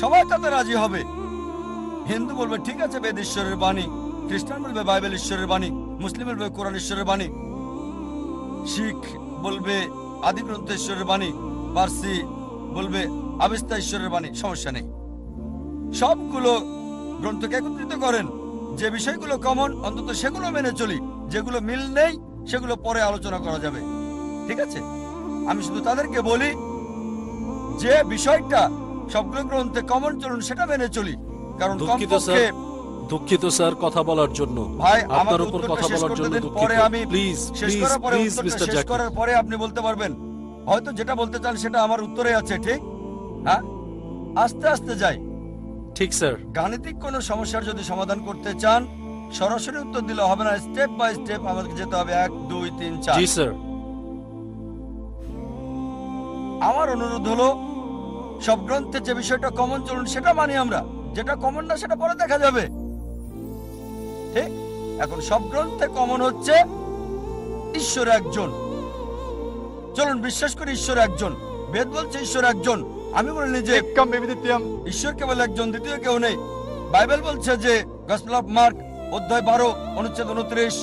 সবাই তাতে রাজি হবে। হিন্দু বলবে ঠিক আছে বেদ ঈশ্বরের বাণী, খ্রিস্টান বলবে বাইবেল ঈশ্বরের বাণী, মুসলিম বলবে কোরআন ঈশ্বরের বাণী, শিখ বলবে আদি গ্রন্থ ঈশ্বরের বাণী, পার্সি বলবে আবিস্তা ঈশ্বরের বাণী, সমস্যা নেই। সবগুলো গ্রন্থকে একত্রিত করেন, যে বিষয়গুলো কমন অন্তত সেগুলো মেনে চলি, যেগুলো মিল নেই সেগুলো পরে আলোচনা করা যাবে, ঠিক আছে? আমি শুধু তাদেরকে বলি যে বিষয়টা সবগুলো গ্রন্থে কমন, চলুন সেটা মেনে চলি, কারণ কমপক্ষে। দুঃখিত স্যার কথা বলার জন্য, ভাই আমার আপনার উপর উত্তরটা কথা শেষ বলার করতে জন্য দিন, দুঃখিত। পরে আমি প্লিজ শেষ করার পরে প্লিজ উত্তরটা মিস্টার শেষ জাকির, করার পরে আপনি বলতে পারবেন। হয়তো যেটা বলতে চান সেটা আমার উত্তরে আছে, ঠিক? হ্যাঁ, আস্তে আস্তে যাই। ঠিক স্যার। গাণিতিক কোনো সমস্যার যদি সমাধান করতে চান, সরাসরি উত্তর দিলে হবে না, স্টেপ বাই স্টেপ আমাদের যেতে হবে, 1 2 3 4। জি স্যার। আমার অনুরোধ হলো সব গ্রন্থে যে বিষয়টা কমন, চলুন সেটা মানি আমরা, যেটা কমন না সেটা পরে দেখা যাবে, ঠিক? এখন সব গ্রন্থে কমন হচ্ছে ঈশ্বর একজন। চলুন বিশ্বাস করি ঈশ্বর একজন। বেদ বলছে ঈশ্বর একজন, আমি বলিনি যে كم ببديتهم ঈশ্বর কেবল একজন, দ্বিতীয় কেউ নেই। বাইবেল বলছে যে গসপেল অফ মার্ক অধ্যায় 12 অনুচ্ছেদ 29,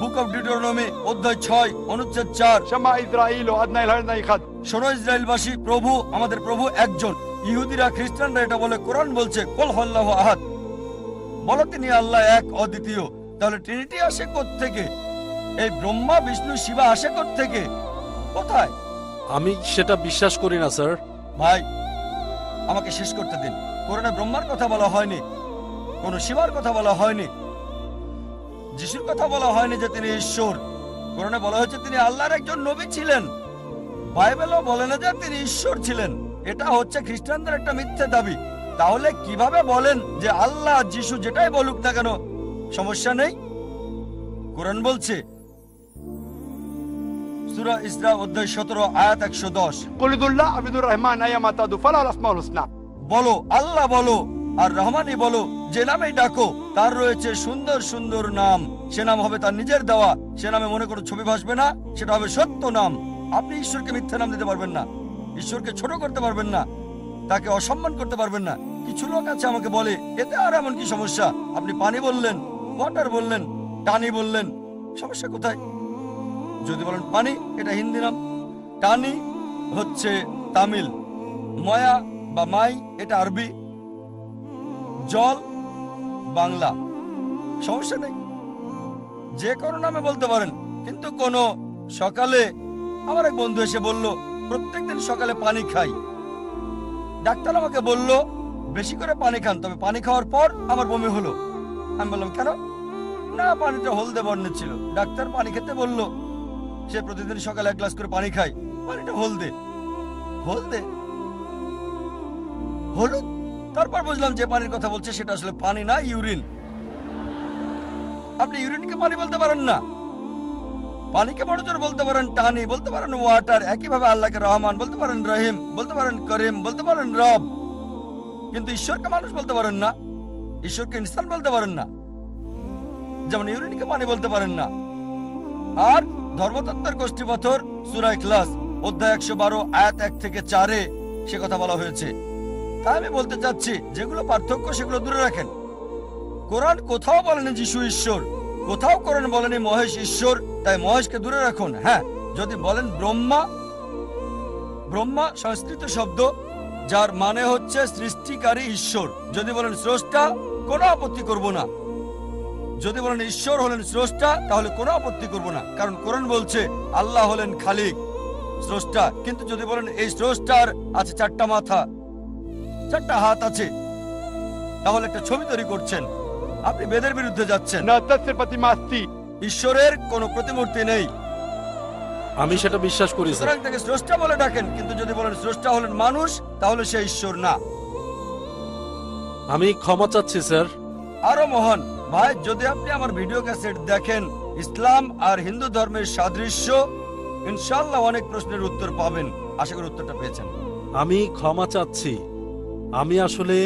বুক অফ ডিউটেরোনমি অধ্যায় 6 অনুচ্ছেদ 4, شمع إسرائيل وأدنى الهرنا يخد শোনো ইসরায়েলবাসী, প্রভু, আমাদের প্রভু একজন। ইহুদিরা, খ্রিস্টানরা এটা বলে, কোরআন বলছে কুল হুয়াল্লাহু আহাদ, বলো তিনি আল্লাহ এক, অদ্বিতীয়। তাহলে ট্রিনিটি আসে কোত্থেকে? এই ব্রহ্মা, বিষ্ণু, শিবা আসে কোত্থেকে, কোথায়? আমি সেটা বিশ্বাস করি না স্যার। ভাই আমাকে শেষ করতে দিন। কোরআনে ব্রহ্মার কথা বলা হয়নি, কোন শিবার কথা বলা হয়নি, যিশুর কথা বলা হয়নি যে তিনি ঈশ্বর। কোরআনে বলা হয়েছে তিনি আল্লাহর একজন নবী ছিলেন। বাইবেলও বলে না যে তিনি ঈশ্বর ছিলেন। এটা হচ্ছে খ্রিস্টানদের একটা মিথ্যে দাবি। তাহলে কিভাবে বলেন যে আল্লাহ, যিশু যেটাই বলুক না কেন সমস্যা নেই? কোরআন বলছে সূরা ইসরা অধ্যায় 17 আয়াত 110, قل ادعوا الله عبد الرحمن أيما تدعوا فله الأسماء الحسنى। বলো আল্লাহ বলো আর রহমানই বলো, যে নামেই ডাকো তার রয়েছে সুন্দর সুন্দর নাম। সে নাম হবে তার নিজের দেওয়া, সে নামে মনে করো ছবি ভাসবে না, সেটা হবে সত্য নাম। আপনি ঈশ্বরকে মিথ্যা নাম দিতে পারবেন না, ঈশ্বরকে ছোট করতে পারবেন না, তাকে অসম্মান করতে পারবেন না। কিছু লোক আছে আমাকে বলে এতে আর এমন কি সমস্যা? আপনি পানি বললেন, ওয়াটার বললেন, টানি বললেন, সমস্যা কোথায়? যদি বলেন পানি, এটা হিন্দি নাম, টানি হচ্ছে তামিল, ময়া বা মাই এটা আরবি, জল বাংলা, সমস্যা নেই, যে কোনো নামে বলতে পারেন। কিন্তু কোন সকালে আমার এক বন্ধু এসে বলল প্রত্যেকদিন সকালে পানি খাই, ডাক্তার আমাকে বলল বেশি করে পানি খান, তবে পানি খাওয়ার পর আমার বমি হলো। আমি বললাম কেন? না, পানিটা হলদে বর্ণের ছিল। ডাক্তার পানি খেতে বলল, সে প্রতিদিন সকালে 1 গ্লাস করে পানি খায়, পানিটা হলদে। হলদে হলুদ। তারপর বুঝলাম যে পানির কথা বলছে সেটা আসলে পানি না, ইউরিন। আপনি ইউরিনকে পানি বলতে পারেন না, পানিকে বড় জোর বলতে পারেন টানি, বলতে পারেন ওয়াটার। একইভাবে আল্লাহকে রহমান বলতে পারেন, রহিম বলতে পারেন, করিম বলতে পারেন, রব। কিন্তু ঈশ্বরকে মানুষ বলতে পারেন না, ঈশ্বরকে ইনসান বলতে পারেন না। যেমন ইউরিনকে পানি বলতে পারেন না। আর ধর্মতত্ত্বের গোষ্ঠীপথর সূরা ইখলাস অধ্যায় 112 আয়াত 1 থেকে 4-এ সে কথা বলা হয়েছে। তাই আমি বলতে চাচ্ছি, যেগুলো পার্থক্য সেগুলো দূরে রাখেন। কোরআন কোথাও বলেনি যিশু ঈশ্বর, কোথাও কোরআন বলেনি মহেশ ঈশ্বর, তাই মহেশকে দূরে রাখুন। হ্যাঁ, যদি বলেন ব্রহ্মা, ব্রহ্মা সংস্কৃত শব্দ যার মানে হচ্ছে সৃষ্টিকারী ঈশ্বর। যদি বলেন স্রষ্টা, কোনো আপত্তি করব না। যদি বলেন ঈশ্বর হলেন স্রষ্টা, তাহলে কোনো আপত্তি করব না, কারণ কোরআন বলছে আল্লাহ হলেন খালিক, স্রষ্টা। কিন্তু যদি বলেন এই স্রষ্টার আছে 4টা মাথা, 4টা হাত আছে, তাহলে একটা ছবি তৈরি করছেন, আপনি বেদের বিরুদ্ধে যাচ্ছেন। न तस्य प्रतिमास्ति। ঈশ্বরের কোনো প্রতিমূর্তি নেই। আমি সেটা বিশ্বাস করি স্যার। সুতরাং তাকে স্রষ্টা বলে ডাকেন, কিন্তু যদি বলেন স্রষ্টা হলেন মানুষ, তাহলে সে ঈশ্বর না। আমি ক্ষমা চাচ্ছি স্যার। আরো মহান ভাই, যদি আপনি আমার ভিডিও ক্যাসেট দেখেন, ইসলাম আর হিন্দু ধর্মের সাদৃশ্য, ইনশাআল্লাহ অনেক প্রশ্নের উত্তর পাবেন। আশা করি উত্তরটা পেয়েছেন। আমি ক্ষমা চাচ্ছি। আমি আসলে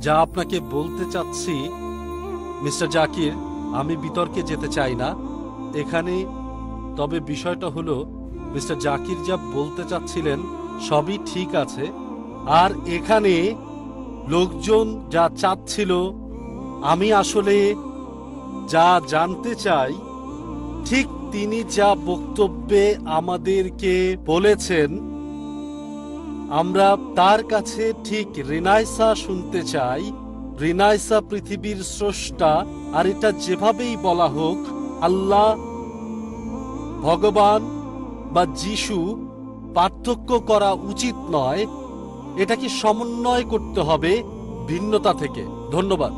যা আপনাকে বলতে চাচ্ছি মিস্টার জাকির, আমি বিতর্কে যেতে চাই না এখানে। তবে বিষয়টা হলো, মিস্টার জাকির যা বলতে চাচ্ছিলেন সবই ঠিক আছে। আর এখানে লোকজন যা চাচ্ছিল, আমি আসলে যা জানতে চাই, ঠিক তিনি যা বক্তব্যে আমাদেরকে বলেছেন, আমরা তার কাছে ঠিক রিনাইসা শুনতে চাই। রিনাইসা পৃথিবীর স্রষ্টা, আর এটা যেভাবেই বলা হোক, আল্লাহ, ভগবান বা যিশু, পার্থক্য করা উচিত নয়। এটাকে সমন্বয় করতে হবে ভিন্নতা থেকে। ধন্যবাদ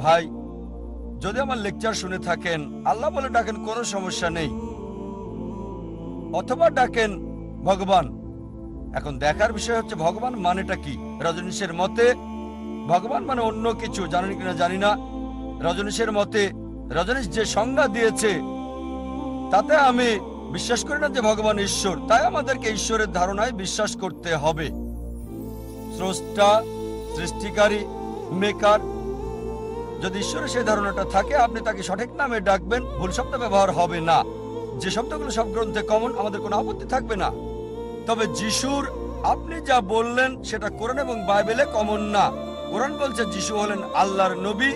ভাই, যদি আমার লেকচার শুনে থাকেন, আল্লাহ বলে ডাকেন, কোনো সমস্যা নেই, অথবা ডাকেন ভগবান। এখন দেখার বিষয় হচ্ছে ভগবান মানেটা কি। রজনীশের মতে ভগবান মানে অন্য কিছু, জানেন কিনা জানি না। রজনীশের মতে, রজনীশ যে সংজ্ঞা দিয়েছে তাতে আমি বিশ্বাস করি না যে ভগবান ঈশ্বর। তাই আমাদেরকে ঈশ্বরের ধারণায় বিশ্বাস করতে হবে। স্রষ্টা, সৃষ্টিকারী, মেকার। যদি ঈশ্বরের সেই ধারণাটা থাকে, আপনি তাকে সঠিক নামে ডাকবেন, ভুল শব্দ ব্যবহার হবে না। যে শব্দগুলো সব গ্রন্থে কমন, আমাদের কোনো আপত্তি থাকবে না। তবে যিশুর আপনি যা বললেন সেটা কোরআন এবং বাইবেলে কমন না। কোরআন বলছে যিশু হলেন আল্লাহর নবী,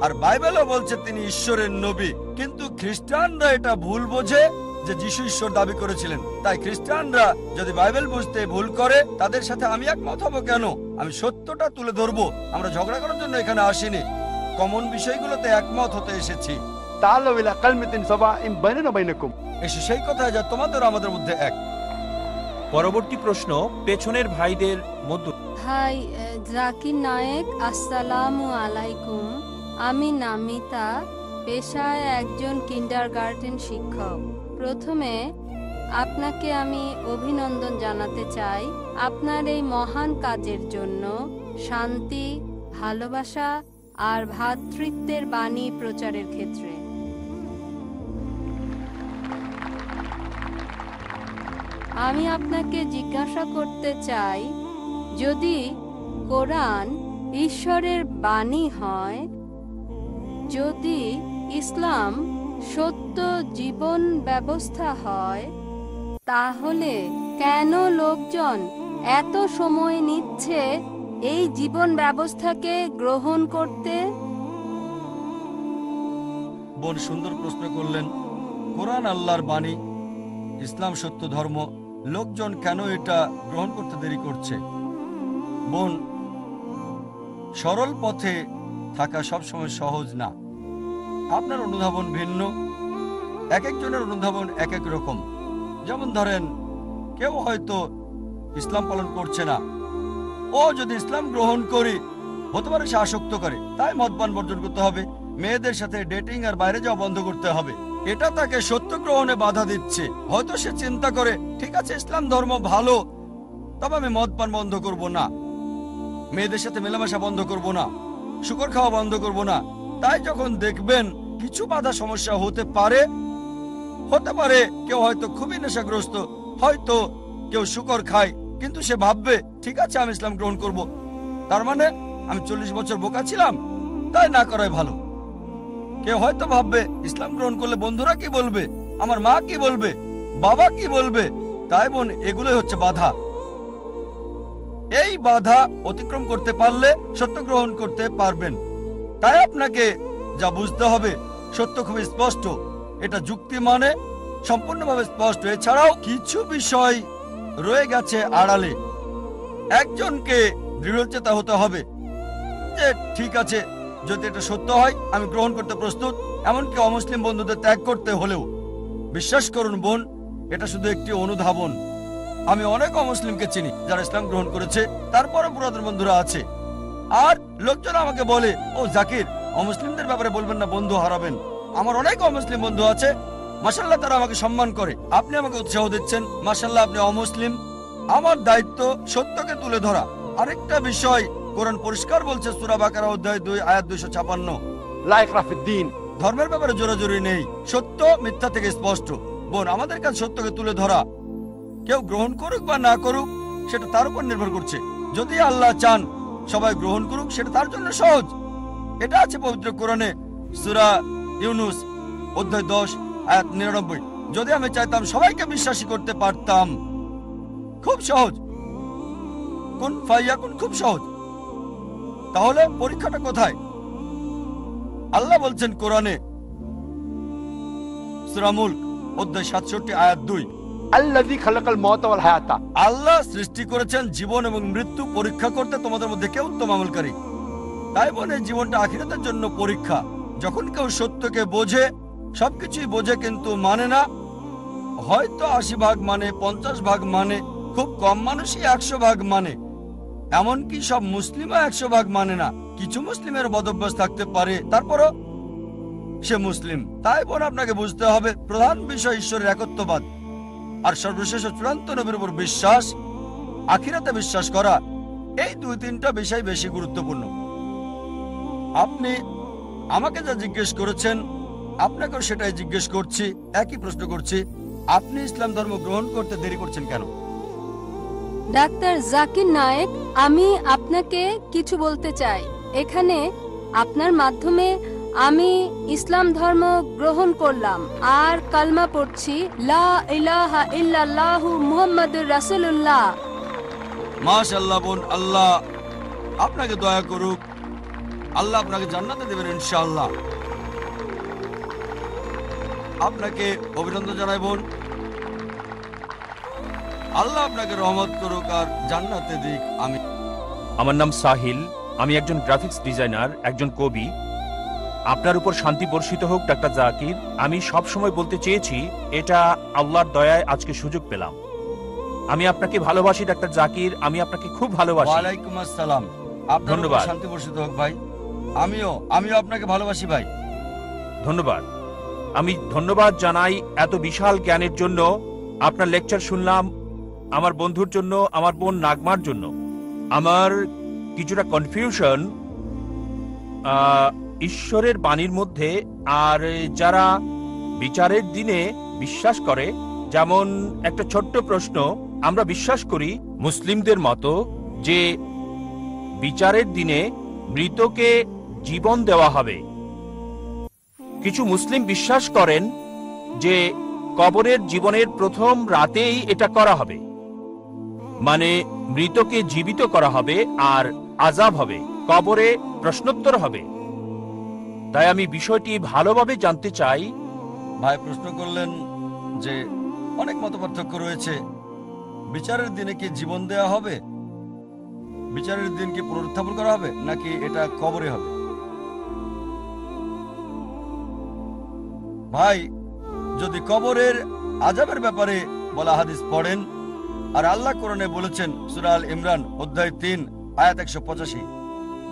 আর বাইবেলও বলছে তিনি ঈশ্বরের নবী। কিন্তু খ্রিস্টানরা এটা ভুল বোঝে যে যিশু ঈশ্বর দাবি করেছিলেন। তাই খ্রিস্টানরা যদি বাইবেল বুঝতে ভুল করে, তাদের সাথে আমি একমত হব কেন? আমি সত্যটা তুলে ধরবো। আমরা ঝগড়া করার জন্য এখানে আসিনি, কমন বিষয়গুলোতে একমত হতে এসেছি। تعالوا إلى كلمة سواء بيننا وبينكم। এসে সেই কথায় যা তোমাদের আমাদের মধ্যে এক। পরবর্তী প্রশ্ন পেছনের ভাইদের মধ্য। হাই জাকির নায়েক, আসসালামু আলাইকুম। আমি নামিতা, পেশায় একজন কিন্ডারগার্টেন শিক্ষক। প্রথমে আপনাকে আমি অভিনন্দন জানাতে চাই আপনার এই মহান কাজের জন্য। শান্তি, ভালোবাসা আর ভ্রাতৃত্বের বাণী প্রচারের ক্ষেত্রে আমি আপনাকে জিজ্ঞাসা করতে চাই, যদি কোরআন ঈশ্বরের বাণী হয়, যদি ইসলাম সত্য জীবন ব্যবস্থা হয়, তাহলে কেন লোকজন এত সময় নিচ্ছে এই জীবন ব্যবস্থাকে গ্রহণ করতে? বোন সুন্দর প্রশ্ন করলেন। কোরআন আল্লাহর বাণী, ইসলাম সত্য ধর্ম, লোকজন কেন এটা গ্রহণ করতে দেরি করছে? বোন, সরল পথে থাকা সবসময় সহজ না। আপনার অনুধাবন ভিন্ন, এক একজনের অনুধাবন এক এক রকম। যেমন ধরেন, কেউ হয়তো ইসলাম পালন করছে না, ও যদি ইসলাম গ্রহণ করি হতে পারে সে আসক্ত করে, তাই মদপান বর্জন করতে হবে, মেয়েদের সাথে ডেটিং আর বাইরে যাওয়া বন্ধ করতে হবে। এটা তাকে সত্য গ্রহণে বাধা দিচ্ছে। হয়তো সে চিন্তা করে ঠিক আছে ইসলাম ধর্ম ভালো, তবে আমি মদপান বন্ধ করব না, মেয়েদের সাথে মেলামেশা বন্ধ করব না, শুকর খাওয়া বন্ধ করব না। তাই যখন দেখবেন কিছু বাধা সমস্যা হতে পারে কেউ হয়তো খুবই নেশাগ্রস্ত, হয়তো কেউ শুকর খায়, কিন্তু সে ভাববে ঠিক আছে আমি ইসলাম গ্রহণ করব, তার মানে আমি 40 বছর বোকা ছিলাম, তাই না করাই ভালো। কেউ হয়তো ভাববে ইসলাম গ্রহণ করলে বন্ধুরা কি বলবে, আমার মা কি বলবে, বাবা কি বলবে। তাই বোন, এগুলোই হচ্ছে বাধা। এই বাধা অতিক্রম করতে পারলে সত্য গ্রহণ করতে পারবেন। তাই আপনাকে যা বুঝতে হবে, সত্য খুবই স্পষ্ট, এটা যুক্তি মানে সম্পূর্ণভাবে স্পষ্ট। এছাড়াও কিছু বিষয় রয়ে গেছে আড়ালে। একজনকে দৃঢ়চেতা হতে হবে যে ঠিক আছে যদি এটা সত্য হয় আমি গ্রহণ করতে প্রস্তুত, এমনকি অমুসলিম বন্ধুদের ত্যাগ করতে হলেও। বিশ্বাস করুন বোন, এটা শুধু একটি অনুধাবন। আমি অনেক অমুসলিমকে চিনি যারা ইসলাম গ্রহণ করেছে, তারপরে পুরাতন বন্ধুরা আছে। আর লোকজন আমাকে বলে, ও জাকির, অমুসলিমদের ব্যাপারে বলবেন না, বন্ধু হারাবেন। আমার অনেক অমুসলিম বন্ধু আছে, মাশাআল্লাহ তারা আমাকে সম্মান করে, আপনি আমাকে উৎসাহ দিচ্ছেন, মাশাআল্লাহ আপনি অমুসলিম। আমার দায়িত্ব সত্যকে তুলে ধরা। আরেকটা বিষয়, কোরআন পরিষ্কার বলছে, সূরা বাকারা অধ্যায় 2 আয়াত 256, লা ইকরা ফিদ্দীন। ধর্মের ব্যাপারে জোরাজুরি নেই, সত্য মিথ্যা থেকে স্পষ্ট। বোন, আমাদের কাছে সত্যকে তুলে ধরা। কেউ গ্রহণ করুক বা না করুক সেটা তার উপর নির্ভর করছে। যদি আল্লাহ চান সবাই গ্রহণ করুক, সেটা তার জন্য সহজ। এটা আছে পবিত্র কোরআনে, সূরা ইউনুস অধ্যায় 10 আয়াত 99। যদি আমি চাইতাম সবাইকে বিশ্বাসী করতে পারতাম, খুব সহজ, কুন ফায়াকুন, খুব সহজ। তাহলে পরীক্ষাটা কোথায়? আল্লাহ বলছেন কোরআনে, সূরা মুলক অধ্যায় 67 আয়াত 2, আল্লাযী খালাকাল মাউতা ওয়াল হায়াতা। আল্লাহ সৃষ্টি করেছেন জীবন এবং মৃত্যু পরীক্ষা করতে তোমাদের মধ্যে কে উত্তম আমলকারী। তাই বলে জীবনটা আখিরাতের জন্য পরীক্ষা। যখন কেউ সত্যকে বোঝে, সবকিছুই বোঝে কিন্তু মানে না, হয়তো 80 ভাগ মানে, 50 ভাগ মানে, খুব কম মানুষই 100 ভাগ মানে, এমনকি সব মুসলিমও 100 ভাগ মানে না। কিছু মুসলিমের বদভ্যাস থাকতে পারে, তারপরও সে মুসলিম। তাই বোন, আপনাকে বুঝতে হবে প্রধান বিষয় ঈশ্বরের একত্ববাদ, আর সর্বশেষ চূড়ান্ত নবীর উপর বিশ্বাস, আখিরাতে বিশ্বাস করা। এই 2-3টা বিষয় বেশি গুরুত্বপূর্ণ। আপনি আমাকে যা জিজ্ঞেস করেছেন, আপনাকেও সেটাই জিজ্ঞেস করছি, একই প্রশ্ন করছি। আপনি ইসলাম ধর্ম গ্রহণ করতে দেরি করছেন কেন? ডাক্তার জাকির নায়েক, আমি আপনাকে কিছু বলতে চাই। এখানে আপনার মাধ্যমে আমি ইসলাম ধর্ম গ্রহণ করলাম আর কালমা পড়ছি, লা ইলাহা ইল্লাল্লাহু মুহাম্মাদুর রাসূলুল্লাহ। মাশাআল্লাহ বোন, আল্লাহ আপনাকে দয়া করুক, আল্লাহ আপনাকে জান্নাতে দেবেন ইনশাআল্লাহ। আপনাকে অভিনন্দন জানাই বোন, আল্লাহ আপনাকে রহমত করুক আর জান্নাতে দিক। আমি আমার নাম সাহিল, আমি একজন গ্রাফিক্স ডিজাইনার, একজন কবি। আপনার উপর শান্তি বর্ষিত হোক ডাক্তার জাকির। আমি সব সময় বলতে চেয়েছি, এটা আল্লাহর দয়ায় আজকে সুযোগ পেলাম। আমি আপনাকে ভালোবাসি ডাক্তার জাকির, আমি আপনাকে খুব ভালোবাসি। ওয়ালাইকুম আসসালাম। আপনার ধন্যবাদ। উপর শান্তি বর্ষিত হোক ভাই। আমিও আপনাকে ভালোবাসি ভাই। ধন্যবাদ। আমি ধন্যবাদ জানাই এত বিশাল জ্ঞানের জন্য। আপনার লেকচার শুনলাম আমার বন্ধুর জন্য, আমার বোন নাগমার জন্য। আমার কিছুটা কনফিউশন ঈশ্বরের বাণীর মধ্যে আর যারা বিচারের দিনে বিশ্বাস করে। যেমন একটা ছোট্ট প্রশ্ন, আমরা বিশ্বাস করি মুসলিমদের মতো যে বিচারের দিনে মৃতকে জীবন দেওয়া হবে। কিছু মুসলিম বিশ্বাস করেন যে কবরের জীবনের প্রথম রাতেই এটা করা হবে, মানে মৃতকে জীবিত করা হবে আর আযাব হবে, কবরে প্রশ্নোত্তর হবে। তাই আমি বিষয়টি ভালোভাবে জানতে চাই। ভাই প্রশ্ন করলেন যে অনেক মতপার্থক্য রয়েছে, বিচারের দিনে কি জীবন দেয়া হবে, বিচারের দিন কি পুনরুত্থাপন করা হবে, নাকি এটা কবরে হবে? ভাই, যদি কবরের আযাবের ব্যাপারে বলা হাদিস পড়েন, আর আল্লাহ কোরআনে বলেছেন সূরা আল ইমরান অধ্যায় 3 আয়াত 185,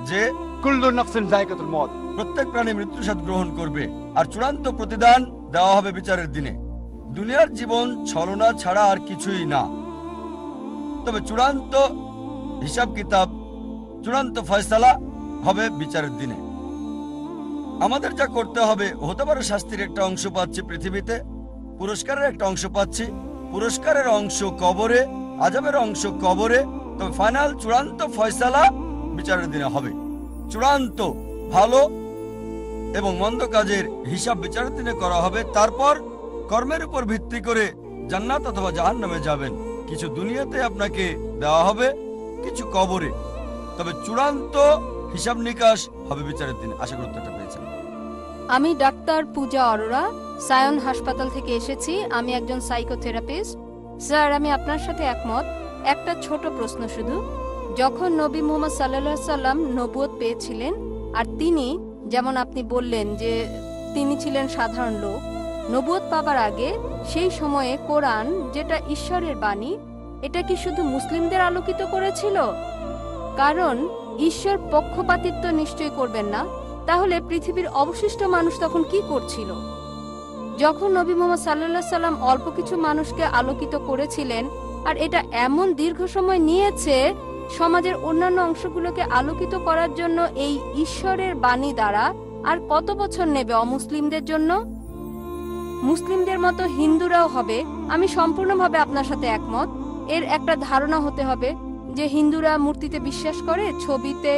যে कुल्लु नफ्सिन जायकातुल मौत। প্রত্যেক প্রাণী মৃত্যুর স্বাদ গ্রহণ করবে আর চূড়ান্ত প্রতিদান দেওয়া হবে বিচারের দিনে। দুনিয়ার জীবন ছলনা ছাড়া আর কিছুই না, তবে চূড়ান্ত হিসাব কিতাব, চূড়ান্ত ফয়সালা হবে বিচারের দিনে। আমাদের যা করতে হবে, হতে পারে শাস্তির একটা অংশ পাচ্ছি পৃথিবীতে, পুরস্কারের একটা অংশ পাচ্ছি, পুরস্কারের অংশ কবরে, আযাবের অংশ কবরে, তবে ফাইনাল চূড়ান্ত ফয়সালা বিচারের দিনে হবে। চূড়ান্ত ভালো এবং মন্দ কাজের হিসাব বিচারের দিনে করা হবে। তারপর কর্মের উপর ভিত্তি করে জান্নাত অথবা জাহান্নামে যাবেন। কিছু দুনিয়াতে আপনাকে দেওয়া হবে, কিছু কবরে, তবে চূড়ান্ত হিসাব নিকাশ হবে বিচারের দিনে। আশা করি উত্তরটা পেয়েছেন। আমি ডাক্তার পূজা অরোরা, সায়ন হাসপাতাল থেকে এসেছি। আমি একজন সাইকোথেরাপিস্ট। স্যার, আমি আপনার সাথে একমত। একটা ছোট প্রশ্ন শুধু। যখন নবী মুহাম্মদ সাল্লাল্লাহু আলাইহি সাল্লাম নবুয়ত পেয়েছিলেন, আর তিনি, যেমন আপনি বললেন যে তিনি ছিলেন সাধারণ লোক, নবুয়ত পাবার আগে সেই সময়ে কোরআন, যেটা ঈশ্বরের বাণী, এটা কি শুধু মুসলিমদের আলোকিত করেছিল? কারণ ঈশ্বর পক্ষপাতিত্ব নিশ্চয়ই করবেন না। তাহলে পৃথিবীর অবশিষ্ট মানুষ তখন কি করছিল? যখন নবী মুহাম্মদ সাল্লাল্লাহু আলাইহি সাল্লাম অল্প কিছু মানুষকে আলোকিত করেছিলেন, আর এটা এমন দীর্ঘ সময় নিয়েছে সমাজের অন্যান্য অংশগুলোকে আলোকিত করার জন্য এই ঈশ্বরের বাণী দ্বারা, আর কত বছর নেবে অমুসলিমদের জন্য? মুসলিমদের মতো হিন্দুরাও হবে। আমি সম্পূর্ণভাবে আপনার সাথে একমত। এর একটা ধারণা হতে হবে যে হিন্দুরা মূর্তিতে বিশ্বাস করে, ছবিতে,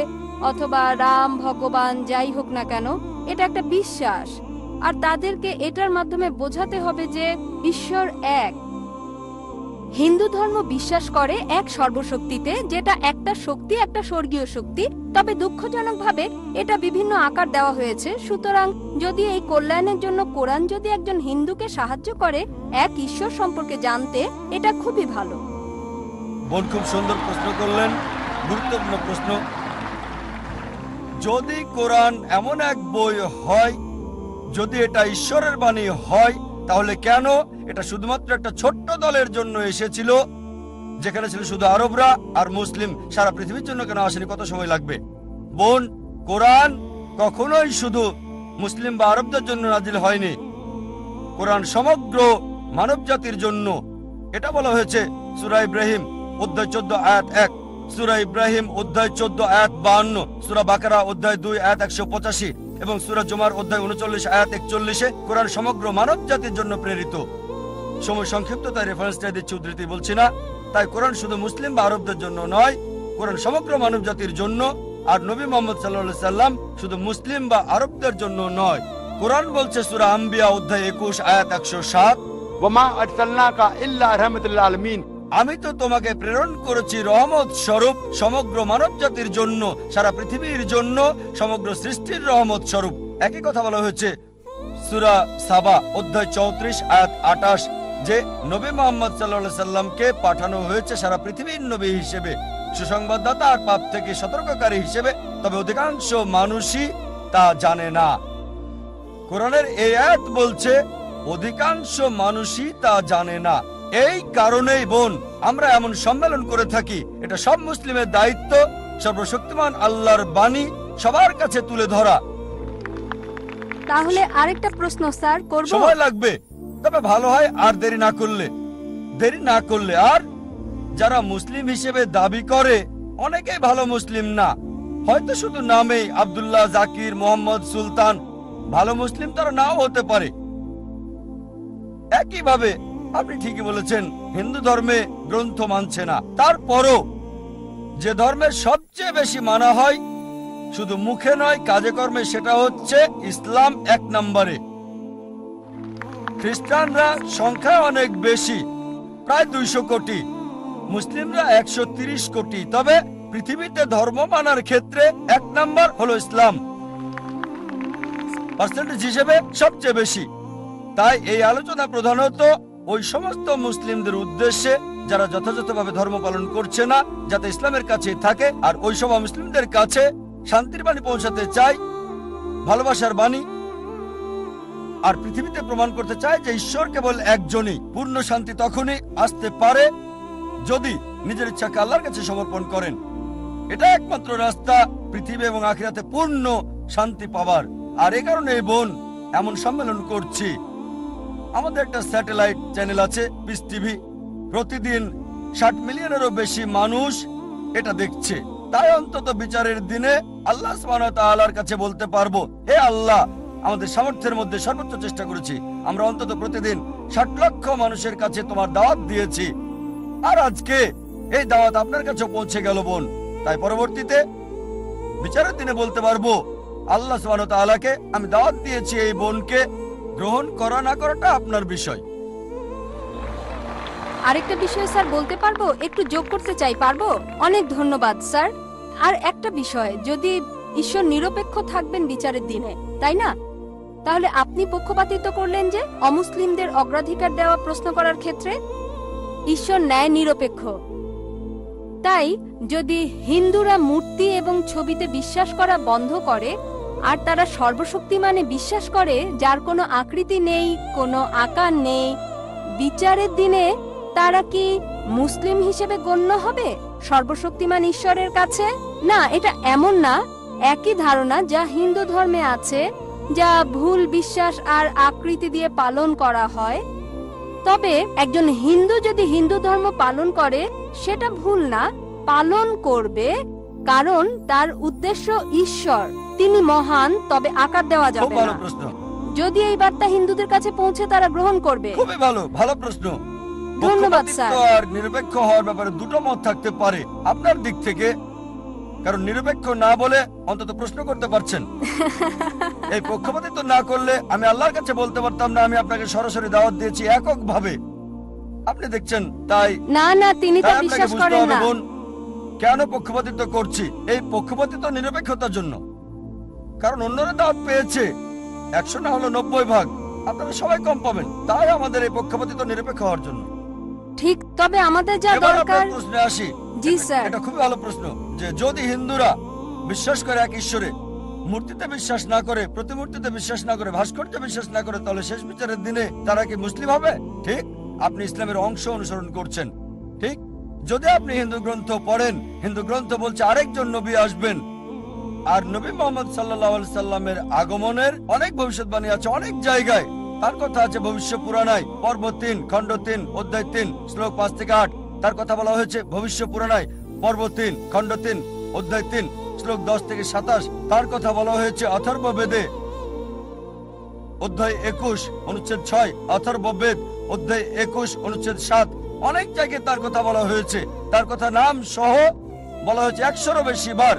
অথবা রাম ভগবান যাই হোক না কেন, এটা একটা বিশ্বাস। আর তাদেরকে এটার মাধ্যমে বোঝাতে হবে যে ঈশ্বর এক। হিন্দু ধর্ম বিশ্বাস করে এক সর্বশক্তিতে, যেটা একটা শক্তি, একটা স্বর্গীয় শক্তি। তবে দুঃখজনকভাবে এটা বিভিন্ন আকার দেওয়া হয়েছে। সুতরাং যদি এই কল্যাণের জন্য কোরআন যদি একজন হিন্দুকে সাহায্য করে এক ঈশ্বর সম্পর্কে জানতে, এটা খুবই ভালো। বোন খুব সুন্দর প্রশ্ন করলেন, গুরুত্বপূর্ণ প্রশ্ন। যদি কোরআন এমন এক বই হয়, যদি এটা ঈশ্বরের বাণী হয়, তাহলে কেন এটা শুধুমাত্র একটা ছোট্ট দলের জন্য এসেছিল, যেখানে ছিল শুধু আরবরা আর মুসলিম? সারা পৃথিবীর জন্য কেন আসেনি? কত সময় লাগবে? বোন, কোরআন কখনোই শুধু মুসলিম বা আরবদের জন্য নাজিল হয়নি। কোরআন সমগ্র মানব জাতির জন্য। এটা বলা হয়েছে সূরা ইব্রাহিম অধ্যায় 14 আয়াত 1, সূরা ইব্রাহিম অধ্যায় 14 আয়াত 52, সূরা বাকারা অধ্যায় 2 আয়াত 185 এবং সূরা জুমার অধ্যায় 39 আয়াত 41-এ কোরআন সমগ্র মানব জাতির জন্য প্রেরিত। সময় সংক্ষিপ্ত, তাই রেফারেন্সটা দিচ্ছি, উদ্ধৃতি বলছি না। তাই কোরআন শুধু মুসলিম বা আরবদের জন্য নয়, কোরআন সমগ্র মানব জাতির জন্য। আর নবী মুহাম্মদ সাল্লাল্লাহু আলাইহি সাল্লাম শুধু মুসলিম বা আরবদের জন্য নয়। কোরআন বলছে সূরা আম্বিয়া অধ্যায় 21 আয়াত 107, वमा अरसलनाका इल्ला रहमतुल लिल आलमीन। আমি তো তোমাকে প্রেরণ করেছি রহমত স্বরূপ সমগ্র মানব জাতির জন্য, সারা পৃথিবীর জন্য, সমগ্র সৃষ্টির রহমত স্বরূপ। একই কথা বলা হয়েছে সূরা সাবা অধ্যায় 34 আয়াত 28, যে নবী মুহাম্মদ সাল্লাল্লাহু আলাইহি সাল্লামকে পাঠানো হয়েছে সারা পৃথিবীর নবী হিসেবে, সুসংবাদদাতা আর পাপ থেকে সতর্ককারী হিসেবে। তবে অধিকাংশ মানুষই তা জানে না। কোরআনের এই আয়াত বলছে অধিকাংশ মানুষই তা জানে না। এই কারণেই বোন আমরা এমন সম্মেলন করে থাকি। এটা সব মুসলিমের দায়িত্ব, সর্বশক্তিমান আল্লাহর বাণী সবার কাছে তুলে ধরা। তাহলে আরেকটা প্রশ্ন স্যার করব? সময় লাগবে, তবে ভালো হয় আর দেরি না করলে। আর যারা মুসলিম হিসেবে দাবি করে, অনেকেই ভালো মুসলিম না, হয়তো শুধু নামেই আব্দুল্লাহ, জাকির, মোহাম্মদ, সুলতান। ভালো মুসলিম তারা নাও হতে পারে। একইভাবে আপনি ঠিকই বলেছেন, হিন্দু ধর্মে গ্রন্থ মানছে না। তারপরও যে ধর্মের সবচেয়ে বেশি মানা হয়, শুধু মুখে নয় কাজে কর্মে, সেটা হচ্ছে ইসলাম 1 নম্বরে। খ্রিস্টানরা সংখ্যা অনেক বেশি, প্রায় 200 কোটি, মুসলিমরা 130 কোটি। তবে পৃথিবীতে ধর্ম মানার ক্ষেত্রে 1 নম্বর হলো ইসলাম, পার্সেন্টেজ হিসেবে সবচেয়ে বেশি। তাই এই আলোচনা প্রধানত ওই সমস্ত মুসলিমদের উদ্দেশ্যে যারা যথাযথভাবে ধর্ম পালন করছে না, যাতে ইসলামের কাছে থাকে, আর ওই সব মুসলিমদের কাছে শান্তির বাণী পৌঁছাতে চায়, ভালোবাসার বাণী, আর পৃথিবীতে প্রমাণ করতে চায় যে ঈশ্বর কেবল একজনই। পূর্ণ শান্তি তখনই আসতে পারে যদি নিজের ইচ্ছাকে আল্লাহর কাছে সমর্পণ করেন। এটা একমাত্র রাস্তা পৃথিবী এবং আখিরাতে পূর্ণ শান্তি পাবার। আর এই কারণে এই বোন এমন সম্মেলন করছি। আমাদের একটা স্যাটেলাইট চ্যানেল আছে, পিস টিভি। প্রতিদিন 60 মিলিয়নেরও বেশি মানুষ এটা দেখছে। তাই অন্তত বিচারের দিনে আল্লাহ সুবহানাহু ওয়া তাআলার কাছে বলতে পারবো, হে আল্লাহ, আমাদের সামর্থ্যের মধ্যে সর্বোচ্চ চেষ্টা করেছি। আমরা অন্তত প্রতিদিন 60 লক্ষ মানুষের কাছে তোমার দাওয়াত দিয়েছি। আর আজকে এই দাওয়াত আপনার কাছে পৌঁছে গেল বোন। তাই পরবর্তীতে বিচারের দিনে বলতে পারবো, আল্লাহ সুবহানাহু ওয়া তাআলাকে আমি দাওয়াত দিয়েছি, এই বোনকে গ্রহণ করা না করাটা আপনার বিষয়। আরেকটা বিষয় স্যার বলতে পারবো, একটু যোগ করতে চাই, পারবো? অনেক ধন্যবাদ স্যার। আর একটা বিষয়, যদি ঈশ্বর নিরপেক্ষ থাকবেন বিচারের দিনে, তাই না? তাহলে আপনি পক্ষপাতিত্ব করলেন যে অমুসলিমদের অগ্রাধিকার দেওয়া প্রশ্ন করার ক্ষেত্রে। ঈশ্বর ন্যায় নিরপেক্ষ। তাই যদি হিন্দুরা মূর্তি এবং ছবিতে বিশ্বাস করা বন্ধ করে আর তারা সর্বশক্তিমানে বিশ্বাস করে, যার কোনো আকৃতি নেই, কোনো আকার নেই, বিচারের দিনে তারা কি মুসলিম হিসেবে গণ্য হবে সর্বশক্তিমান ঈশ্বরের কাছে? না, এটা এমন না। একই ধারণা যা হিন্দু ধর্মে আছে, যা ভুল বিশ্বাস আর আকৃতি দিয়ে পালন করা হয়। তবে একজন হিন্দু যদি হিন্দু ধর্ম পালন করে, সেটা ভুল না, পালন করবে, কারণ তার উদ্দেশ্য ঈশ্বর, তিনি মহান, তবে আকার দেওয়া খুব যাবে ভালো না। প্রশ্ন, যদি এই বার্তা হিন্দুদের কাছে পৌঁছে তারা গ্রহণ করবে। খুবই ভালো, ভালো প্রশ্ন। ধন্যবাদ, পক্ষপাতিত্ব স্যার। আর নিরপেক্ষ হওয়ার ব্যাপারে দুটো মত থাকতে পারে আপনার দিক থেকে, কারণ নিরপেক্ষ না বলে অন্তত প্রশ্ন করতে পারছেন। এই পক্ষপাতিত্ব না করলে আমি আল্লাহর কাছে বলতে পারতাম না আমি আপনাকে সরাসরি দাওয়াত দিয়েছি এককভাবে। আপনি দেখছেন, তাই না না, তিনি তা তাই আপনাকে বিশ্বাস বুঝতে করেন হবে না। বোন, কেন পক্ষপাতিত্ব করছি। এই পক্ষপাতিত্ব নিরপেক্ষতার জন্য, কারণ অন্যরা দাওয়াত পেয়েছে 100 না হলো 90 ভাগ, আপনারা সবাই কম পাবেন। তাই আমাদের এই পক্ষপাতিত্ব নিরপেক্ষ হওয়ার জন্য। ঠিক, তবে আমাদের যা এবার দরকার। আপনার প্রশ্নে আসি। জি স্যার। এটা খুবই ভালো প্রশ্ন, যে যদি হিন্দুরা বিশ্বাস করে এক ঈশ্বরে, মূর্তিতে বিশ্বাস না করে, প্রতিমূর্তিতে বিশ্বাস না করে, ভাস্কর্যে বিশ্বাস না করে, তাহলে শেষ বিচারের দিনে তারা কি মুসলিম হবে? ঠিক, আপনি ইসলামের অংশ অনুসরণ করছেন। ঠিক, যদি আপনি হিন্দু গ্রন্থ পড়েন, হিন্দু গ্রন্থ বলছে আরেকজন নবী আসবেন, আর নবী মুহাম্মদ সাল্লাল্লাহু আলাইহি সাল্লামের আগমনের অনেক ভবিষ্যৎবাণী আছে অনেক জায়গায়। তার কথা আছে ভবিষ্য পুরাণায় পর্ব 3 খণ্ড 3 অধ্যায় 3 শ্লোক 5 থেকে 8। তার কথা বলা হয়েছে ভবিষ্য পুরাণায় পর্ব 3 খণ্ড 3 অধ্যায় 3 শ্লোক 10 থেকে 27। তার কথা বলা হয়েছে অথর্ববেদে অধ্যায় 21 অনুচ্ছেদ 6, অথর্ববেদ অধ্যায় 21 অনুচ্ছেদ 7। অনেক জায়গায় তার কথা বলা হয়েছে। তার কথা নাম সহ বলা হয়েছে 100-এরও বেশি বার